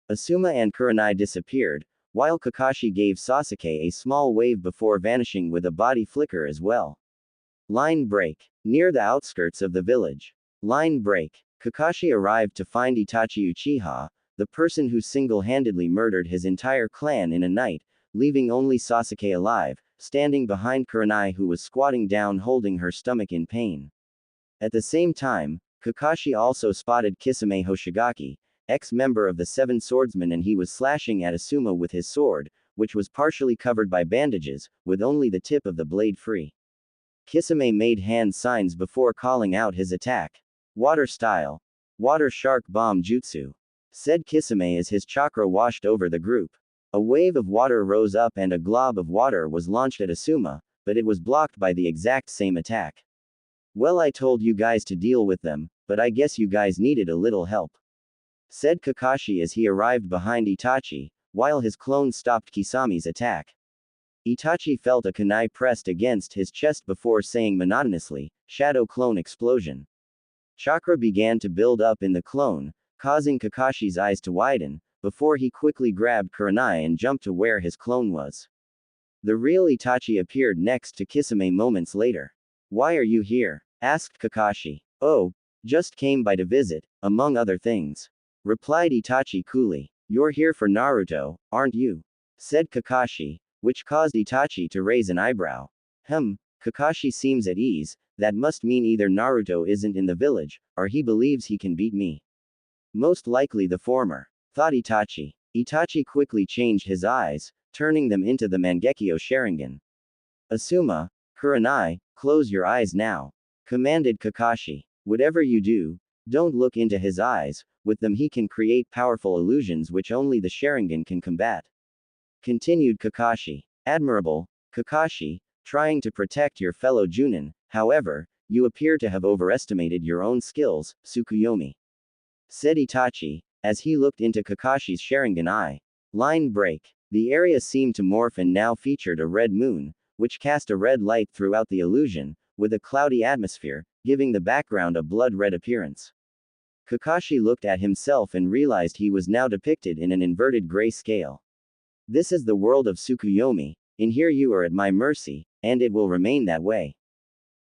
Asuma and Kurenai disappeared, while Kakashi gave Sasuke a small wave before vanishing with a body flicker as well. Line break. Near the outskirts of the village. Line break. Kakashi arrived to find Itachi Uchiha, the person who single-handedly murdered his entire clan in a night, leaving only Sasuke alive, standing behind Kurenai, who was squatting down holding her stomach in pain. At the same time, Kakashi also spotted Kisame Hoshigaki, ex-member of the Seven Swordsmen, and he was slashing at Asuma with his sword, which was partially covered by bandages, with only the tip of the blade free. Kisame made hand signs before calling out his attack. Water style. Water shark bomb jutsu, said Kisame as his chakra washed over the group. A wave of water rose up and a glob of water was launched at Asuma, but it was blocked by the exact same attack. Well, I told you guys to deal with them, but I guess you guys needed a little help, said Kakashi as he arrived behind Itachi, while his clone stopped Kisame's attack. Itachi felt a kunai pressed against his chest before saying monotonously, "Shadow clone explosion." Chakra began to build up in the clone, causing Kakashi's eyes to widen, before he quickly grabbed Kurenai and jumped to where his clone was. The real Itachi appeared next to Kisame moments later. Why are you here? Asked Kakashi. Oh, just came by to visit, among other things, replied Itachi coolly. You're here for Naruto, aren't you? Said Kakashi, which caused Itachi to raise an eyebrow. Kakashi seems at ease, that must mean either Naruto isn't in the village, or he believes he can beat me. Most likely the former, thought Itachi. Itachi quickly changed his eyes, turning them into the Mangekyo Sharingan. Asuma, Kurenai, close your eyes now, commanded Kakashi. Whatever you do, don't look into his eyes, with them he can create powerful illusions which only the Sharingan can combat. Continued Kakashi. Admirable, Kakashi, trying to protect your fellow Junin, however, you appear to have overestimated your own skills, Tsukuyomi, said Itachi, as he looked into Kakashi's Sharingan eye. Line break. The area seemed to morph and now featured a red moon, which cast a red light throughout the illusion, with a cloudy atmosphere, giving the background a blood-red appearance. Kakashi looked at himself and realized he was now depicted in an inverted gray scale. This is the world of Tsukuyomi, in here you are at my mercy, and it will remain that way,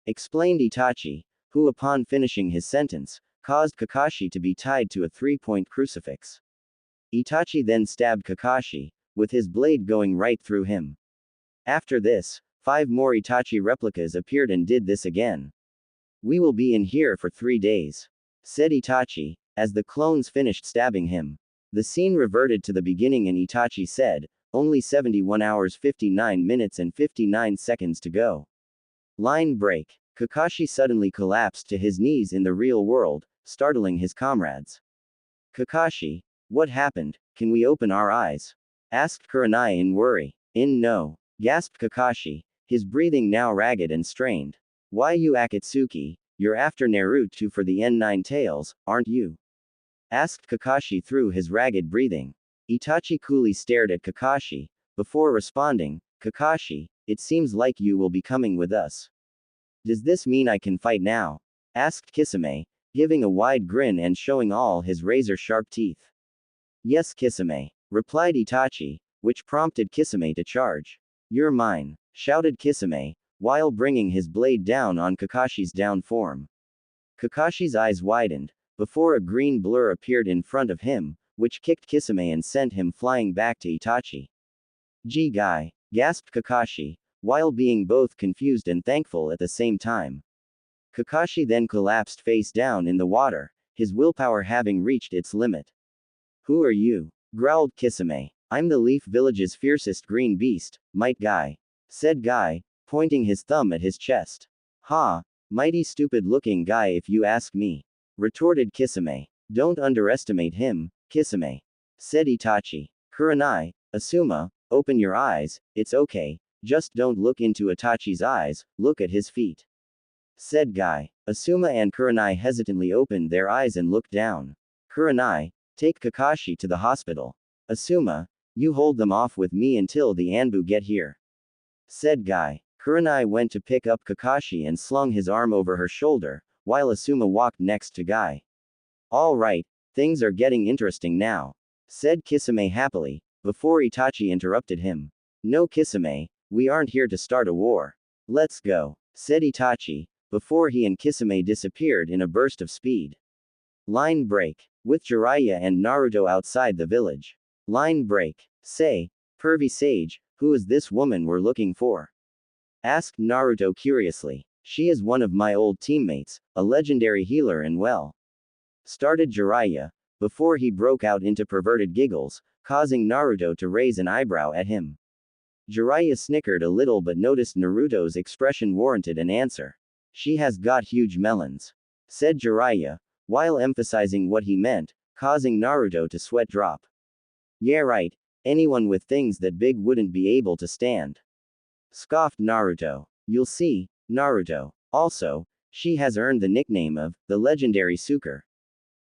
explained Itachi, who upon finishing his sentence, caused Kakashi to be tied to a 3-point crucifix. Itachi then stabbed Kakashi, with his blade going right through him. After this, 5 more Itachi replicas appeared and did this again. We will be in here for 3 days, said Itachi, as the clones finished stabbing him. The scene reverted to the beginning and Itachi said, only 71 hours 59 minutes and 59 seconds to go. Line break. Kakashi suddenly collapsed to his knees in the real world, startling his comrades. Kakashi, what happened? Can we open our eyes? Asked Kurenai in worry. No, gasped Kakashi, his breathing now ragged and strained. Why you Akatsuki, you're after Naruto for the N9 tails, aren't you? Asked Kakashi through his ragged breathing. Itachi coolly stared at Kakashi, before responding, Kakashi, it seems like you will be coming with us. Does this mean I can fight now? Asked Kisame, giving a wide grin and showing all his razor-sharp teeth. Yes, Kisame, replied Itachi, which prompted Kisame to charge. You're mine, shouted Kisame, while bringing his blade down on Kakashi's down form. Kakashi's eyes widened, before a green blur appeared in front of him, which kicked Kisame and sent him flying back to Itachi. Gee guy, gasped Kakashi, while being both confused and thankful at the same time. Kakashi then collapsed face down in the water, his willpower having reached its limit. Who are you? Growled Kisame. I'm the Leaf Village's fiercest green beast, Might Guy. Said Guy, pointing his thumb at his chest. Ha, mighty stupid looking guy if you ask me. Retorted Kisame. Don't underestimate him, Kisame. Said Itachi. Kurenai, Asuma, open your eyes, it's okay, just don't look into Itachi's eyes, look at his feet. Said Guy. Asuma and Kurenai hesitantly opened their eyes and looked down. Kurenai, take Kakashi to the hospital. Asuma, you hold them off with me until the Anbu get here. Said Guy. Kurenai went to pick up Kakashi and slung his arm over her shoulder, while Asuma walked next to Guy. All right, things are getting interesting now. Said Kisame happily, before Itachi interrupted him. No Kisame, we aren't here to start a war. Let's go, said Itachi, before he and Kisame disappeared in a burst of speed. Line break. With Jiraiya and Naruto outside the village. Line break. Say, pervy sage, who is this woman we're looking for? Asked Naruto curiously. She is one of my old teammates, a legendary healer and well. Started Jiraiya, before he broke out into perverted giggles, causing Naruto to raise an eyebrow at him. Jiraiya snickered a little but noticed Naruto's expression warranted an answer. She has got huge melons. Said Jiraiya, while emphasizing what he meant, causing Naruto to sweat drop. Yeah right, anyone with things that big wouldn't be able to stand. Scoffed Naruto. You'll see, Naruto. Also, she has earned the nickname of, the legendary Suker.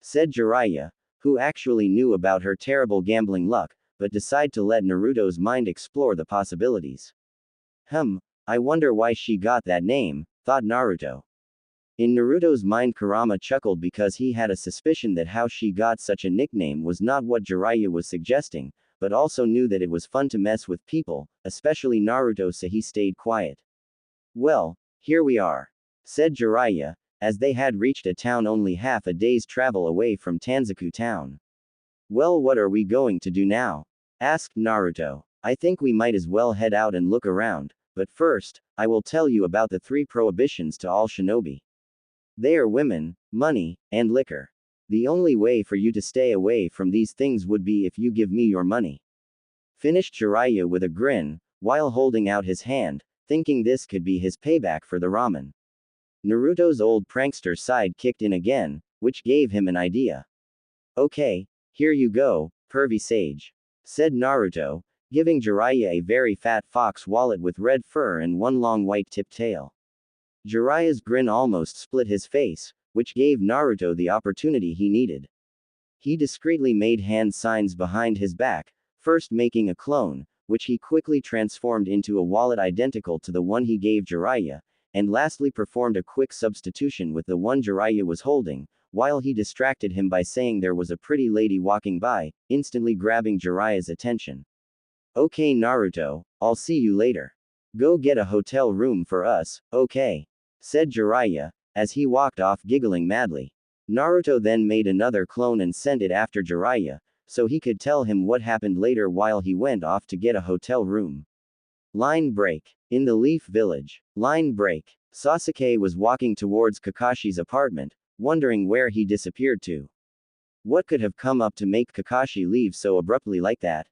Said Jiraiya, who actually knew about her terrible gambling luck, but decided to let Naruto's mind explore the possibilities. I wonder why she got that name, thought Naruto. In Naruto's mind Kurama chuckled because he had a suspicion that how she got such a nickname was not what Jiraiya was suggesting, but also knew that it was fun to mess with people, especially Naruto, so he stayed quiet. Well, here we are. Said Jiraiya, as they had reached a town only half a day's travel away from Tanzaku town. Well, what are we going to do now? Asked Naruto. I think we might as well head out and look around, but first, I will tell you about the 3 prohibitions to all shinobi. They are women, money, and liquor. The only way for you to stay away from these things would be if you give me your money. Finished Jiraiya with a grin, while holding out his hand, thinking this could be his payback for the ramen. Naruto's old prankster side kicked in again, which gave him an idea. Okay, here you go, pervy sage. Said Naruto, giving Jiraiya a very fat fox wallet with red fur and one long white tipped tail. Jiraiya's grin almost split his face, which gave Naruto the opportunity he needed. He discreetly made hand signs behind his back, first making a clone, which he quickly transformed into a wallet identical to the one he gave Jiraiya, and lastly performed a quick substitution with the one Jiraiya was holding, while he distracted him by saying there was a pretty lady walking by, instantly grabbing Jiraiya's attention. Okay Naruto, I'll see you later. Go get a hotel room for us, okay? Said Jiraiya, as he walked off giggling madly. Naruto then made another clone and sent it after Jiraiya, so he could tell him what happened later while he went off to get a hotel room. Line break. In the Leaf Village. Line break. Sasuke was walking towards Kakashi's apartment, wondering where he disappeared to. What could have come up to make Kakashi leave so abruptly like that?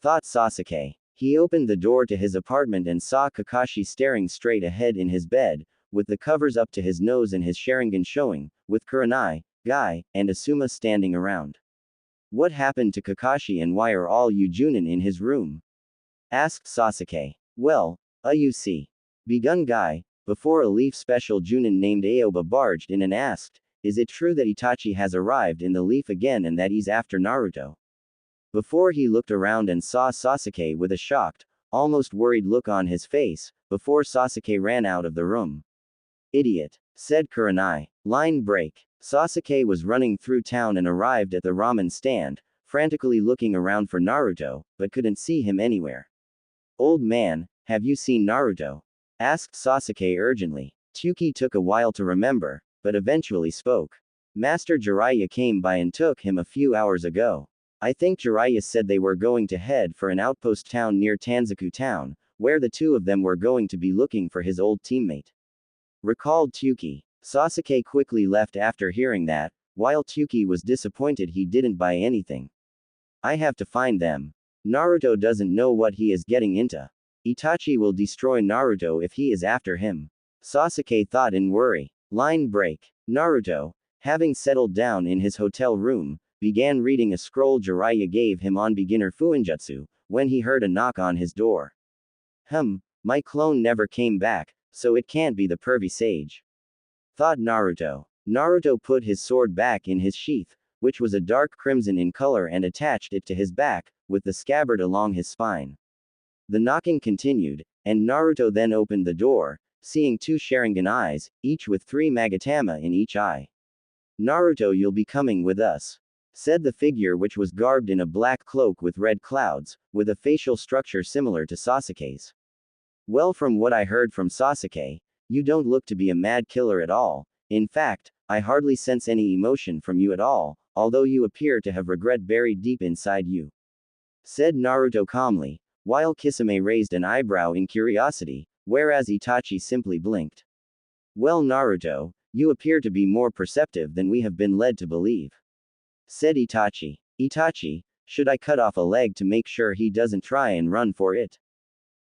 Thought Sasuke. He opened the door to his apartment and saw Kakashi staring straight ahead in his bed, with the covers up to his nose and his Sharingan showing, with Kurenai, Guy, and Asuma standing around. What happened to Kakashi and why are all you Junin in his room? Asked Sasuke. Well, you see. Begun Guy, before a Leaf Special Junin named Aoba barged in and asked, is it true that Itachi has arrived in the Leaf again and that he's after Naruto? Before he looked around and saw Sasuke with a shocked, almost worried look on his face, before Sasuke ran out of the room. Idiot, said Kurenai. Line break. Sasuke was running through town and arrived at the ramen stand, frantically looking around for Naruto, but couldn't see him anywhere. Old man, have you seen Naruto? Asked Sasuke urgently. Tsuki took a while to remember, but eventually spoke. Master Jiraiya came by and took him a few hours ago. I think Jiraiya said they were going to head for an outpost town near Tanzaku town, where the two of them were going to be looking for his old teammate. Recalled Tsuki. Sasuke quickly left after hearing that, while Tsuki was disappointed he didn't buy anything. I have to find them. Naruto doesn't know what he is getting into. Itachi will destroy Naruto if he is after him. Sasuke thought in worry. Line break. Naruto, having settled down in his hotel room, began reading a scroll Jiraiya gave him on beginner Fuinjutsu, when he heard a knock on his door. My clone never came back, so it can't be the pervy sage. Thought Naruto. Naruto put his sword back in his sheath, which was a dark crimson in color, and attached it to his back, with the scabbard along his spine. The knocking continued, and Naruto then opened the door, seeing two Sharingan eyes, each with 3 Magatama in each eye. Naruto, you'll be coming with us, said the figure, which was garbed in a black cloak with red clouds, with a facial structure similar to Sasuke's. Well, from what I heard from Sasuke, you don't look to be a mad killer at all. In fact, I hardly sense any emotion from you at all, although you appear to have regret buried deep inside you, said Naruto calmly, while Kisame raised an eyebrow in curiosity, whereas Itachi simply blinked. Well, Naruto, you appear to be more perceptive than we have been led to believe, said Itachi. Itachi, should I cut off a leg to make sure he doesn't try and run for it?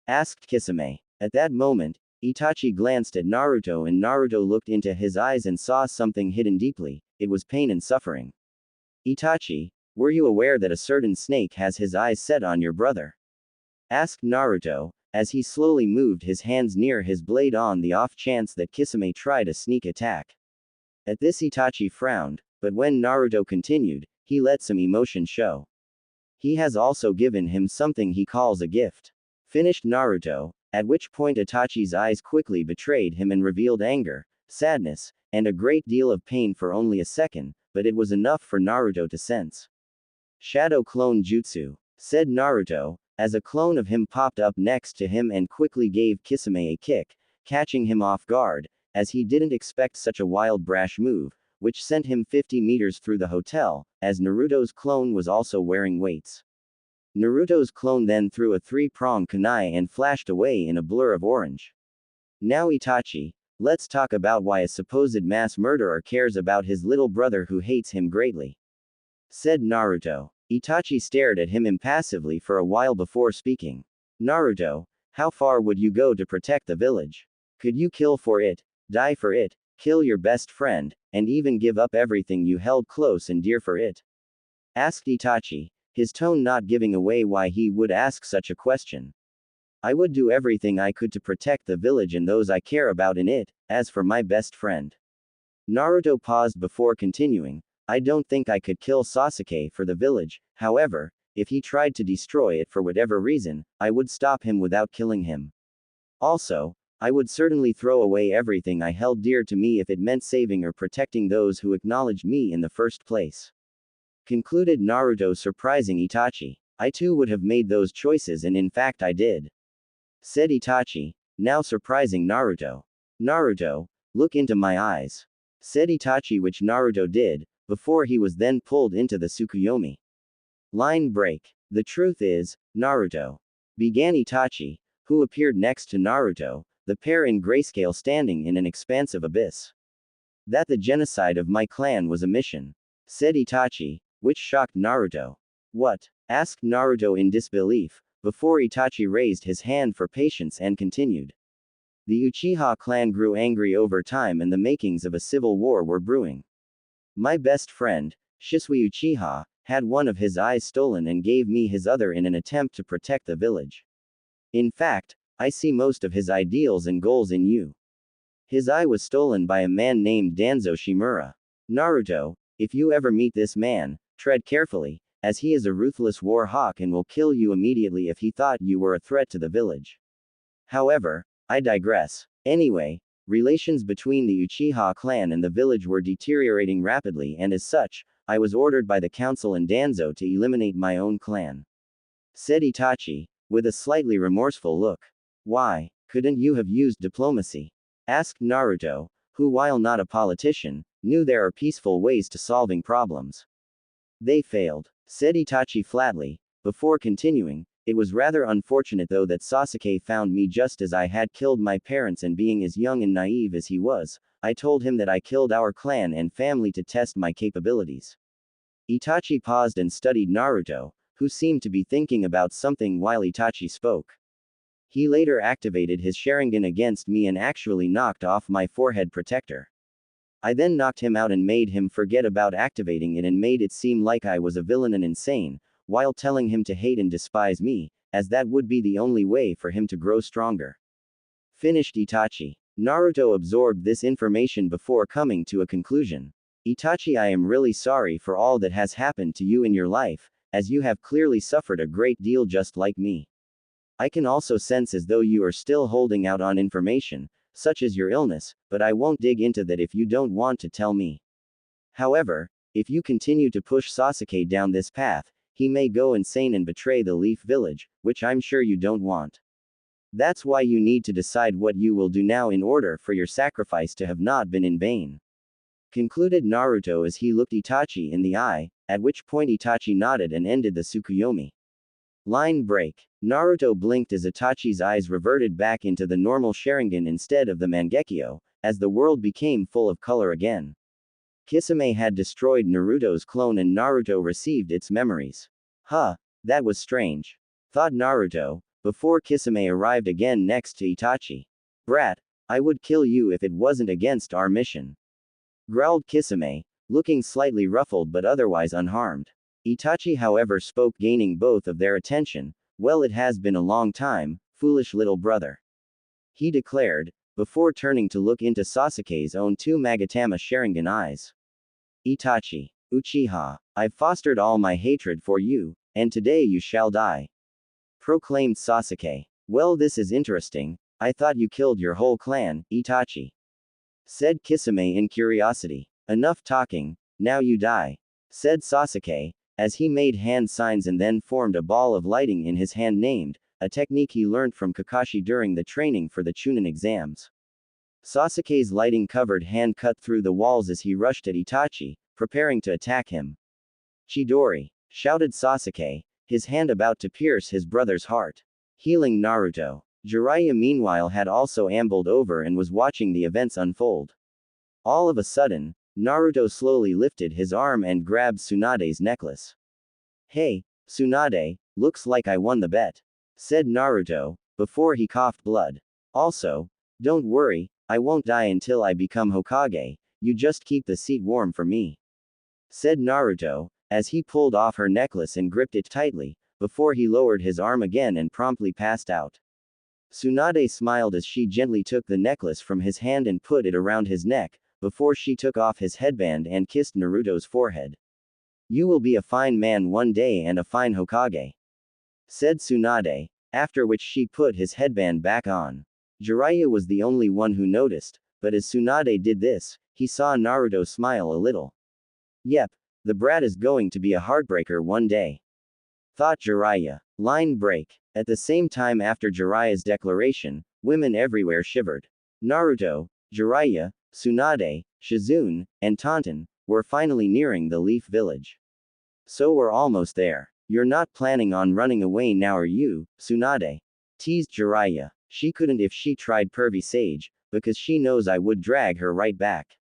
Asked Kisame. At that moment, Itachi glanced at Naruto, and Naruto looked into his eyes and saw something hidden deeply. It was pain and suffering. Itachi, were you aware that a certain snake has his eyes set on your brother? Asked Naruto, as he slowly moved his hands near his blade on the off chance that Kisame tried a sneak attack. At this Itachi frowned, but when Naruto continued, he let some emotion show. He has also given him something he calls a gift. Finished Naruto, at which point Itachi's eyes quickly betrayed him and revealed anger, sadness, and a great deal of pain for only a second, but it was enough for Naruto to sense. Shadow Clone Jutsu, said Naruto, as a clone of him popped up next to him and quickly gave Kisame a kick, catching him off guard, as he didn't expect such a wild brash move, which sent him 50 meters through the hotel, as Naruto's clone was also wearing weights. Naruto's clone then threw a 3-prong kunai and flashed away in a blur of orange. Now Itachi, let's talk about why a supposed mass murderer cares about his little brother who hates him greatly, said Naruto. Itachi stared at him impassively for a while before speaking. Naruto, how far would you go to protect the village? Could you kill for it, die for it, kill your best friend, and even give up everything you held close and dear for it? Asked Itachi, his tone not giving away why he would ask such a question. I would do everything I could to protect the village and those I care about in it. As for my best friend. Naruto paused before continuing. I don't think I could kill Sasuke for the village, however, if he tried to destroy it for whatever reason, I would stop him without killing him. Also, I would certainly throw away everything I held dear to me if it meant saving or protecting those who acknowledged me in the first place. Concluded Naruto, surprising Itachi. I too would have made those choices, and in fact I did, said Itachi, now surprising Naruto. Naruto, look into my eyes, said Itachi, which Naruto did, before he was then pulled into the Tsukuyomi. Line break. The truth is, Naruto, began Itachi, who appeared next to Naruto, the pair in grayscale standing in an expansive abyss. That the genocide of my clan was a mission, said Itachi, which shocked Naruto. What? Asked Naruto in disbelief, before Itachi raised his hand for patience and continued. The Uchiha clan grew angry over time and the makings of a civil war were brewing. My best friend, Shisui Uchiha, had one of his eyes stolen and gave me his other in an attempt to protect the village. In fact, I see most of his ideals and goals in you. His eye was stolen by a man named Danzo Shimura. Naruto, if you ever meet this man, tread carefully, as he is a ruthless war hawk and will kill you immediately if he thought you were a threat to the village. However, I digress. Anyway, relations between the Uchiha clan and the village were deteriorating rapidly, and as such, I was ordered by the council and Danzo to eliminate my own clan. Said Itachi, with a slightly remorseful look. Why, couldn't you have used diplomacy? Asked Naruto, who, while not a politician, knew there are peaceful ways to solving problems. They failed, said Itachi flatly, before continuing. It was rather unfortunate though that Sasuke found me just as I had killed my parents, and being as young and naive as he was, I told him that I killed our clan and family to test my capabilities. Itachi paused and studied Naruto, who seemed to be thinking about something while Itachi spoke. He later activated his Sharingan against me and actually knocked off my forehead protector. I then knocked him out and made him forget about activating it and made it seem like I was a villain and insane, while telling him to hate and despise me, as that would be the only way for him to grow stronger. Finished Itachi. Naruto absorbed this information before coming to a conclusion. Itachi, I am really sorry for all that has happened to you in your life, as you have clearly suffered a great deal just like me. I can also sense as though you are still holding out on information, such as your illness, but I won't dig into that if you don't want to tell me. However, if you continue to push Sasuke down this path, he may go insane and betray the Leaf Village, which I'm sure you don't want. That's why you need to decide what you will do now in order for your sacrifice to have not been in vain. Concluded Naruto as he looked Itachi in the eye, at which point Itachi nodded and ended the Tsukuyomi. Line break. Naruto blinked as Itachi's eyes reverted back into the normal Sharingan instead of the Mangekyo, as the world became full of color again. Kisame had destroyed Naruto's clone and Naruto received its memories. Huh, that was strange, thought Naruto, before Kisame arrived again next to Itachi. Brat, I would kill you if it wasn't against our mission. Growled Kisame, looking slightly ruffled but otherwise unharmed. Itachi, however, spoke, gaining both of their attention. Well, it has been a long time, foolish little brother. He declared, before turning to look into Sasuke's own two Magatama Sharingan eyes. Itachi, Uchiha, I've fostered all my hatred for you, and today you shall die. Proclaimed Sasuke. Well, this is interesting. I thought you killed your whole clan, Itachi. Said Kisame in curiosity. Enough talking, now you die. Said Sasuke, as he made hand signs and then formed a ball of lighting in his hand, named, a technique he learned from Kakashi during the training for the Chunin exams. Sasuke's lighting-covered hand cut through the walls as he rushed at Itachi, preparing to attack him. Chidori! Shouted Sasuke, his hand about to pierce his brother's heart. Healing Naruto. Jiraiya meanwhile had also ambled over and was watching the events unfold. All of a sudden, Naruto slowly lifted his arm and grabbed Tsunade's necklace. Hey, Tsunade, looks like I won the bet. Said Naruto, before he coughed blood. Also, don't worry, I won't die until I become Hokage, you just keep the seat warm for me. Said Naruto, as he pulled off her necklace and gripped it tightly, before he lowered his arm again and promptly passed out. Tsunade smiled as she gently took the necklace from his hand and put it around his neck, before she took off his headband and kissed Naruto's forehead. You will be a fine man one day and a fine Hokage. Said Tsunade, after which she put his headband back on. Jiraiya was the only one who noticed, but as Tsunade did this, he saw Naruto smile a little. Yep, the brat is going to be a heartbreaker one day. Thought Jiraiya. Line break. At the same time after Jiraiya's declaration, women everywhere shivered. Naruto, Jiraiya, Tsunade, Shizune, and Tenten were finally nearing the Leaf Village. So we're almost there. You're not planning on running away now, are you, Tsunade? Teased Jiraiya. She couldn't if she tried, pervy sage, because she knows I would drag her right back.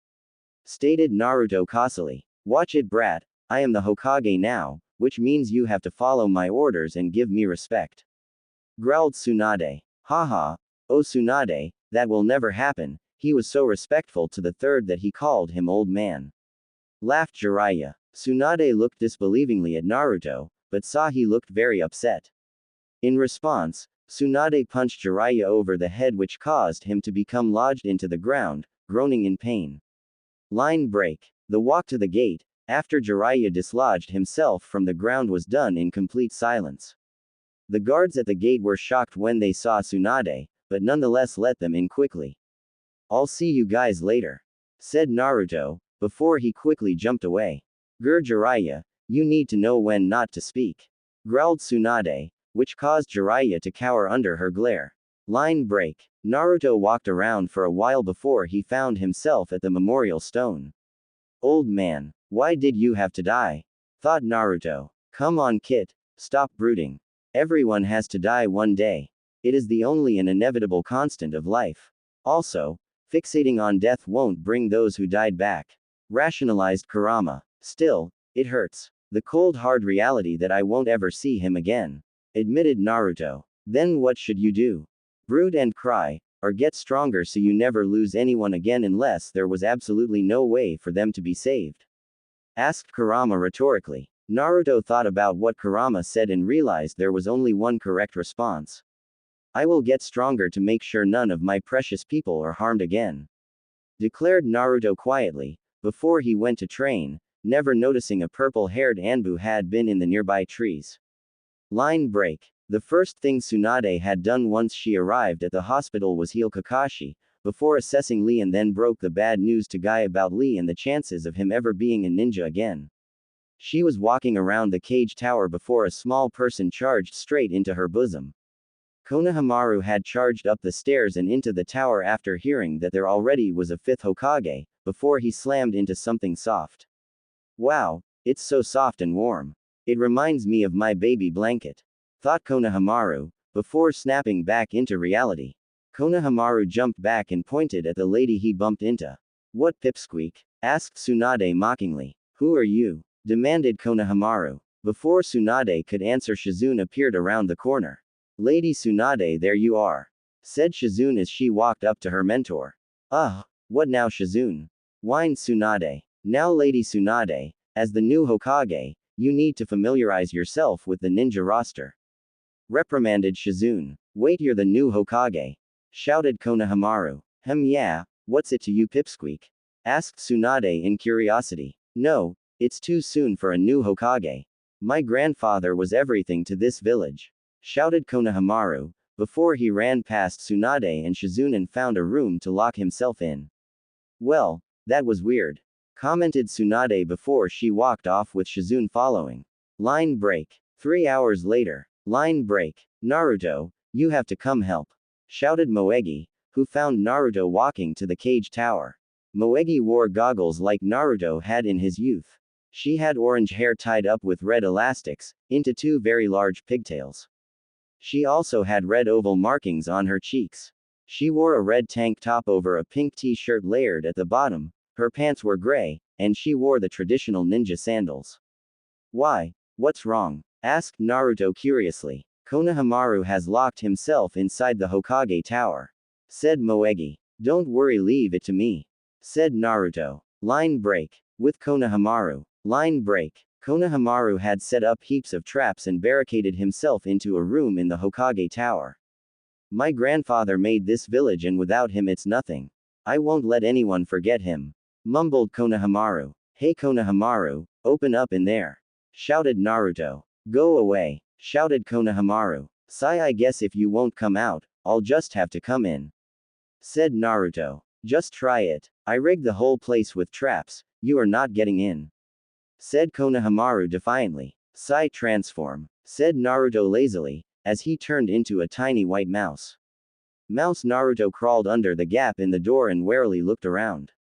Stated Naruto causally. Watch it, brat, I am the Hokage now, which means you have to follow my orders and give me respect. Growled Tsunade. Haha, oh Tsunade, that will never happen, he was so respectful to the third that he called him old man. Laughed Jiraiya. Tsunade looked disbelievingly at Naruto, but saw he looked very upset. In response, Tsunade punched Jiraiya over the head, which caused him to become lodged into the ground, groaning in pain. Line break. The walk to the gate, after Jiraiya dislodged himself from the ground, was done in complete silence. The guards at the gate were shocked when they saw Tsunade, but nonetheless let them in quickly. "I'll see you guys later," said Naruto, before he quickly jumped away. Jiraiya, you need to know when not to speak," growled Tsunade, which caused Jiraiya to cower under her glare. Line break. Naruto walked around for a while before he found himself at the memorial stone. "Old man, why did you have to die?" thought Naruto. "Come on, Kit, stop brooding. Everyone has to die one day. It is the only and inevitable constant of life. Also, fixating on death won't bring those who died back," rationalized Kurama. "Still, it hurts. The cold hard reality that I won't ever see him again," admitted Naruto. "Then what should you do? Brood and cry, or get stronger so you never lose anyone again unless there was absolutely no way for them to be saved?" asked Kurama rhetorically. Naruto thought about what Kurama said and realized there was only one correct response. "I will get stronger to make sure none of my precious people are harmed again," declared Naruto quietly, before he went to train, never noticing a purple-haired Anbu had been in the nearby trees. Line break. The first thing Tsunade had done once she arrived at the hospital was heal Kakashi, before assessing Lee, and then broke the bad news to Guy about Lee and the chances of him ever being a ninja again. She was walking around the cage tower before a small person charged straight into her bosom. Konohamaru had charged up the stairs and into the tower after hearing that there already was a fifth Hokage, before he slammed into something soft. "Wow, it's so soft and warm. It reminds me of my baby blanket," thought Konohamaru, before snapping back into reality. Konohamaru jumped back and pointed at the lady he bumped into. "What pipsqueak?" asked Tsunade mockingly. "Who are you?" demanded Konohamaru. Before Tsunade could answer, Shizune appeared around the corner. "Lady Tsunade, there you are," said Shizune as she walked up to her mentor. What now, Shizune?" whined Tsunade. "Now, Lady Tsunade, as the new Hokage, you need to familiarize yourself with the ninja roster," reprimanded Shizune. "Wait, you're the new Hokage?" shouted Konohamaru. Yeah, what's it to you, pipsqueak?" asked Tsunade in curiosity. "No, it's too soon for a new Hokage. My grandfather was everything to this village," shouted Konohamaru, before he ran past Tsunade and Shizune and found a room to lock himself in. "Well, that was weird," commented Tsunade before she walked off with Shizune following. Line break. 3 hours later. Line break. "Naruto, you have to come help," shouted Moegi, who found Naruto walking to the cage tower. Moegi wore goggles like Naruto had in his youth. She had orange hair tied up with red elastics, into 2 very large pigtails. She also had red oval markings on her cheeks. She wore a red tank top over a pink t-shirt layered at the bottom, her pants were gray, and she wore the traditional ninja sandals. "Why? What's wrong?" asked Naruto curiously. "Konohamaru has locked himself inside the Hokage tower," said Moegi. "Don't worry, leave it to me," said Naruto. Line break. With Konohamaru. Line break. Konohamaru had set up heaps of traps and barricaded himself into a room in the Hokage tower. "My grandfather made this village, and without him it's nothing. I won't let anyone forget him," mumbled Konohamaru. "Hey Konohamaru, open up in there," shouted Naruto. "Go away," shouted Konohamaru. "Sigh, I guess if you won't come out, I'll just have to come in," said Naruto. "Just try it. I rigged the whole place with traps, you are not getting in," said Konohamaru defiantly. "Sigh, transform," said Naruto lazily, as he turned into a tiny white mouse. Naruto crawled under the gap in the door and warily looked around.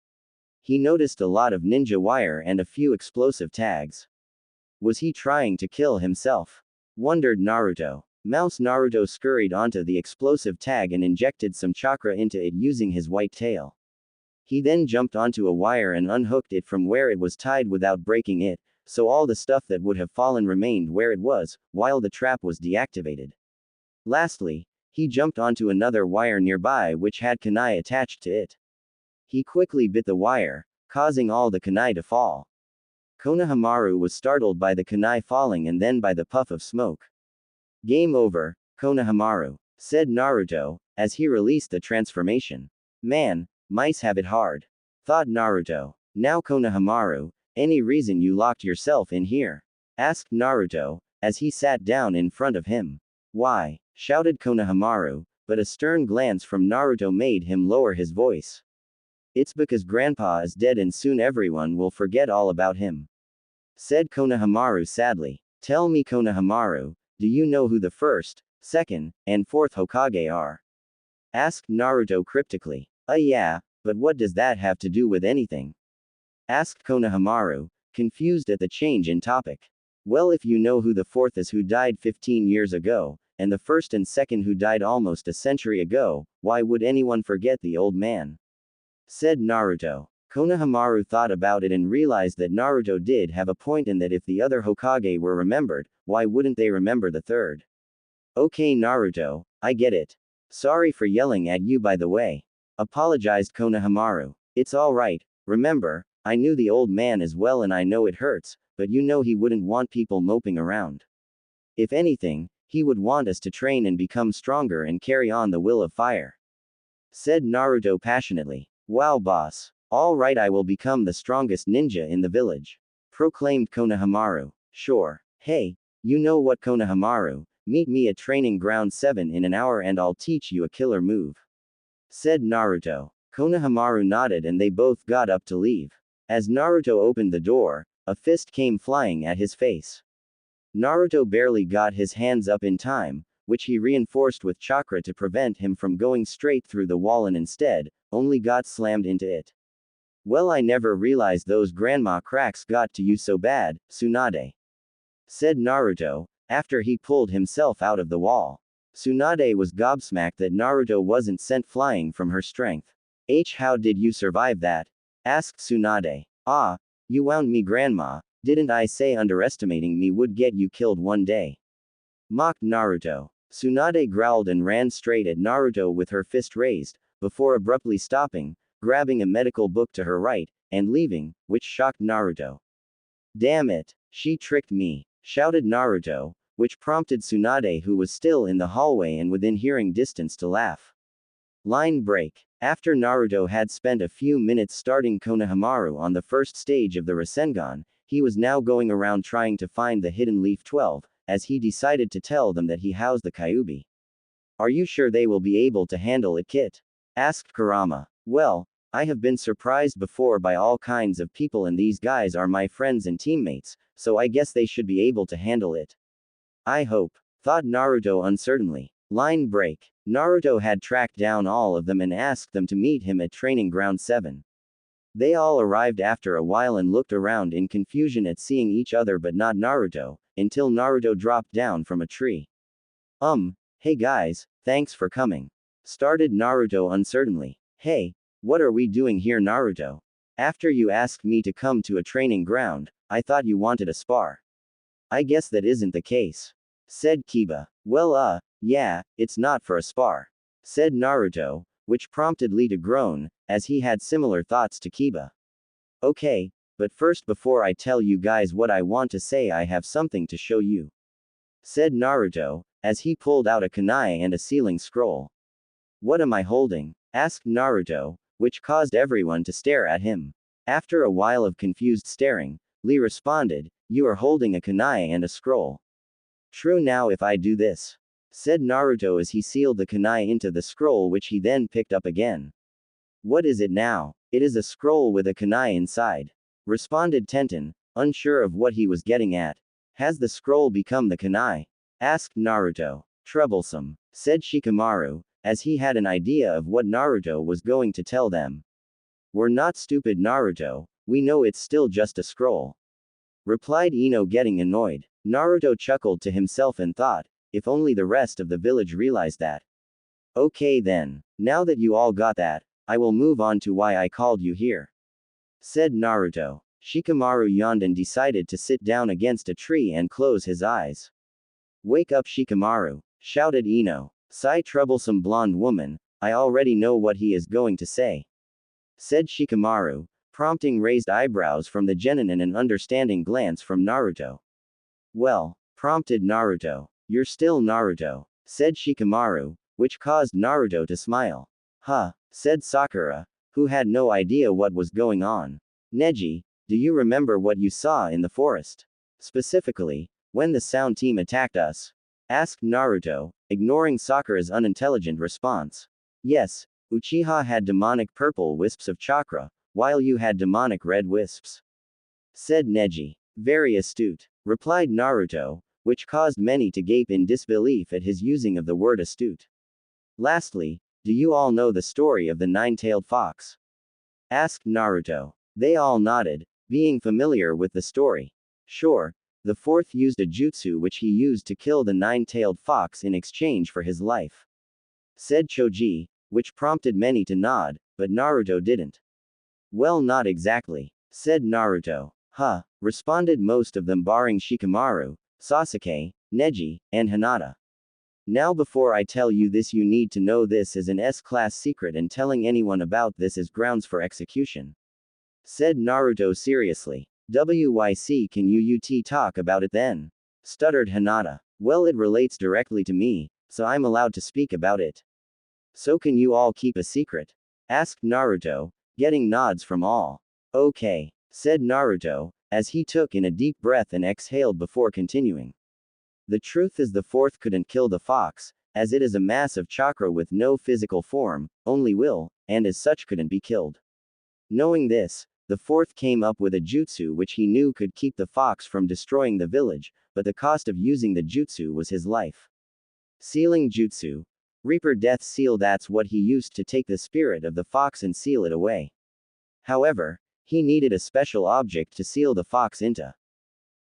He noticed a lot of ninja wire and a few explosive tags. Was he trying to kill himself? Wondered Naruto. Naruto scurried onto the explosive tag and injected some chakra into it using his white tail. He then jumped onto a wire and unhooked it from where it was tied without breaking it, so all the stuff that would have fallen remained where it was, while the trap was deactivated. Lastly, He jumped onto another wire nearby which had kunai attached to it. He quickly bit the wire, causing all the kunai to fall. Konohamaru was startled by the kunai falling and then by the puff of smoke. Game over, Konohamaru, said Naruto, as he released the transformation. Man, mice have it hard, thought Naruto. Now Konohamaru, any reason you locked yourself in here? Asked Naruto, as he sat down in front of him. Why? Shouted Konohamaru, but a stern glance from Naruto made him lower his voice. It's because Grandpa is dead and soon everyone will forget all about him, said Konohamaru sadly. Tell me, Konohamaru, do you know who the first, second, and fourth Hokage are? Asked Naruto cryptically. Yeah, but what does that have to do with anything? Asked Konohamaru, confused at the change in topic. Well, if you know who the fourth is who died 15 years ago, and the first and second who died almost a century ago, why would anyone forget the old man? Said Naruto. Konohamaru thought about it and realized that Naruto did have a point in that if the other Hokage were remembered, why wouldn't they remember the third? Okay, Naruto, I get it. Sorry for yelling at you, by the way. Apologized Konohamaru. It's alright, remember, I knew the old man as well and I know it hurts, but you know he wouldn't want people moping around. If anything, he would want us to train and become stronger and carry on the will of fire. Said Naruto passionately. Wow, boss. Alright, I will become the strongest ninja in the village. Proclaimed Konohamaru. Sure. Hey, you know what, Konohamaru? Meet me at Training Ground 7 in an hour and I'll teach you a killer move. Said Naruto. Konohamaru nodded and they both got up to leave. As Naruto opened the door, a fist came flying at his face. Naruto barely got his hands up in time, which he reinforced with chakra to prevent him from going straight through the wall and instead, only got slammed into it. Well, I never realized those grandma cracks got to you so bad, Tsunade. Said Naruto, after he pulled himself out of the wall. Tsunade was gobsmacked that Naruto wasn't sent flying from her strength. How did you survive that? Asked Tsunade. Ah, you wound me, grandma, didn't I say underestimating me would get you killed one day? Mocked Naruto. Tsunade growled and ran straight at Naruto with her fist raised, before abruptly stopping, grabbing a medical book to her right, and leaving, which shocked Naruto. Damn it, she tricked me, shouted Naruto, which prompted Tsunade, who was still in the hallway and within hearing distance, to laugh. Line break. After Naruto had spent a few minutes starting Konohamaru on the first stage of the Rasengan, he was now going around trying to find the hidden leaf 12, as he decided to tell them that he housed the Kyuubi. Are you sure they will be able to handle it, Kit? Asked Kurama. Well, I have been surprised before by all kinds of people and these guys are my friends and teammates, so I guess they should be able to handle it. I hope, thought Naruto uncertainly. Line break. Naruto had tracked down all of them and asked them to meet him at Training Ground 7. They all arrived after a while and looked around in confusion at seeing each other but not Naruto, until Naruto dropped down from a tree. Hey guys, thanks for coming. Started Naruto uncertainly. Hey, what are we doing here, Naruto? After you asked me to come to a training ground, I thought you wanted a spar. I guess that isn't the case. Said Kiba. Well, yeah, it's not for a spar. Said Naruto, which prompted Lee to groan, as he had similar thoughts to Kiba. Okay, but first, before I tell you guys what I want to say, I have something to show you. Said Naruto, as he pulled out a kunai and a sealing scroll. What am I holding? Asked Naruto, which caused everyone to stare at him. After a while of confused staring, Lee responded, You are holding a kunai and a scroll. True, now if I do this. Said Naruto as he sealed the kunai into the scroll, which he then picked up again. What is it now? It is a scroll with a kunai inside. Responded Tenten, unsure of what he was getting at. Has the scroll become the kunai? Asked Naruto. Troublesome, said Shikamaru, as he had an idea of what Naruto was going to tell them. We're not stupid, Naruto, we know it's still just a scroll. Replied Ino, getting annoyed. Naruto chuckled to himself and thought, if only the rest of the village realized that. Okay then, now that you all got that, I will move on to why I called you here. Said Naruto. Shikamaru yawned and decided to sit down against a tree and close his eyes. Wake up, Shikamaru, shouted Ino. Sigh troublesome blonde woman, I already know what he is going to say. Said Shikamaru, prompting raised eyebrows from the genin and an understanding glance from Naruto. Well, prompted Naruto. You're still Naruto, said Shikamaru, which caused Naruto to smile. Huh, said Sakura, who had no idea what was going on. Neji, do you remember what you saw in the forest? Specifically, when the sound team attacked us? Asked Naruto, ignoring Sakura's unintelligent response. Yes, Uchiha had demonic purple wisps of chakra, while you had demonic red wisps. Said Neji. Very astute, replied Naruto, which caused many to gape in disbelief at his using of the word astute. Lastly, do you all know the story of the nine-tailed fox? Asked Naruto. They all nodded, being familiar with the story. Sure, the fourth used a jutsu which he used to kill the nine-tailed fox in exchange for his life. Said Choji, which prompted many to nod, but Naruto didn't. Well, not exactly, said Naruto. Huh, responded most of them barring Shikamaru, Sasuke, Neji, and Hinata. Now before I tell you this you need to know this is an S-class secret and telling anyone about this is grounds for execution. Said Naruto seriously. WYC can you talk about it then? Stuttered Hinata. Well it relates directly to me, so I'm allowed to speak about it. So can you all keep a secret? Asked Naruto, getting nods from all. Okay, said Naruto, as he took in a deep breath and exhaled before continuing. The truth is the fourth couldn't kill the fox, as it is a mass of chakra with no physical form, only will, and as such couldn't be killed. Knowing this, the fourth came up with a jutsu which he knew could keep the fox from destroying the village, but the cost of using the jutsu was his life. Sealing jutsu. Reaper Death Seal, that's what he used to take the spirit of the fox and seal it away. However, he needed a special object to seal the fox into.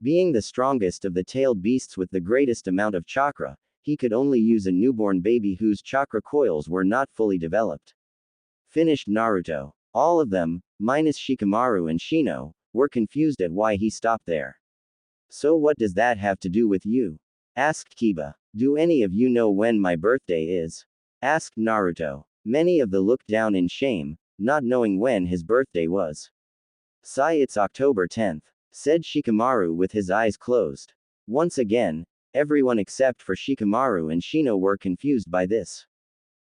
Being the strongest of the tailed beasts with the greatest amount of chakra, he could only use a newborn baby whose chakra coils were not fully developed. Finished Naruto. All of them, minus Shikamaru and Shino, were confused at why he stopped there. So what does that have to do with you? Asked Kiba. Do any of you know when my birthday is? Asked Naruto. Many of them looked down in shame, not knowing when his birthday was. Sigh, it's October 10th, said Shikamaru with his eyes closed. Once again, everyone except for Shikamaru and Shino were confused by this.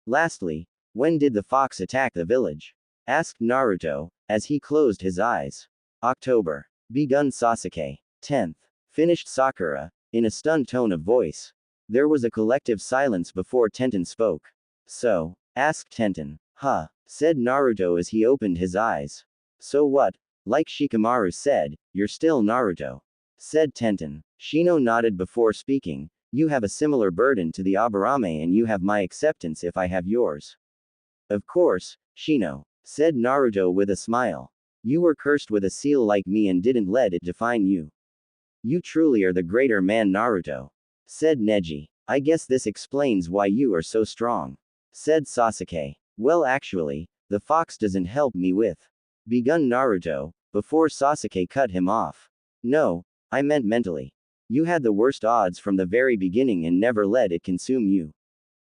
Lastly, when did the fox attack the village? Asked Naruto, as he closed his eyes. October. Begun Sasuke. 10th. Finished Sakura, in a stunned tone of voice. There was a collective silence before Tenten spoke. So? Asked Tenten. Huh, said Naruto as he opened his eyes. So what? Like Shikamaru said, you're still Naruto. Said Tenten. Shino nodded before speaking. You have a similar burden to the Aburame and you have my acceptance if I have yours. Of course, Shino. Said Naruto with a smile. You were cursed with a seal like me and didn't let it define you. You truly are the greater man Naruto. Said Neji. I guess this explains why you are so strong. Said Sasuke. Well actually, the fox doesn't help me with. Begun Naruto, before Sasuke cut him off. No, I meant mentally. You had the worst odds from the very beginning and never let it consume you.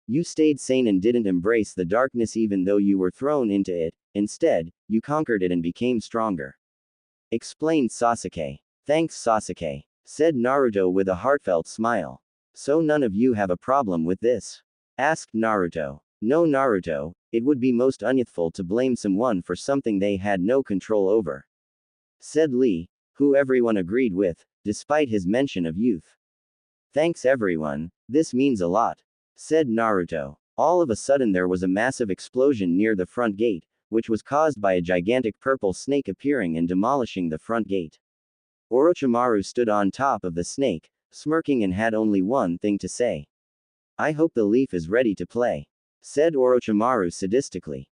You stayed sane and didn't embrace the darkness even though you were thrown into it, instead, you conquered it and became stronger. Explained Sasuke. Thanks Sasuke, said Naruto with a heartfelt smile. So none of you have a problem with this? Asked Naruto. No Naruto, it would be most unyouthful to blame someone for something they had no control over. Said Lee, who everyone agreed with, despite his mention of youth. Thanks everyone, this means a lot. Said Naruto. All of a sudden there was a massive explosion near the front gate, which was caused by a gigantic purple snake appearing and demolishing the front gate. Orochimaru stood on top of the snake, smirking and had only one thing to say. I hope the leaf is ready to play. Said Orochimaru sadistically.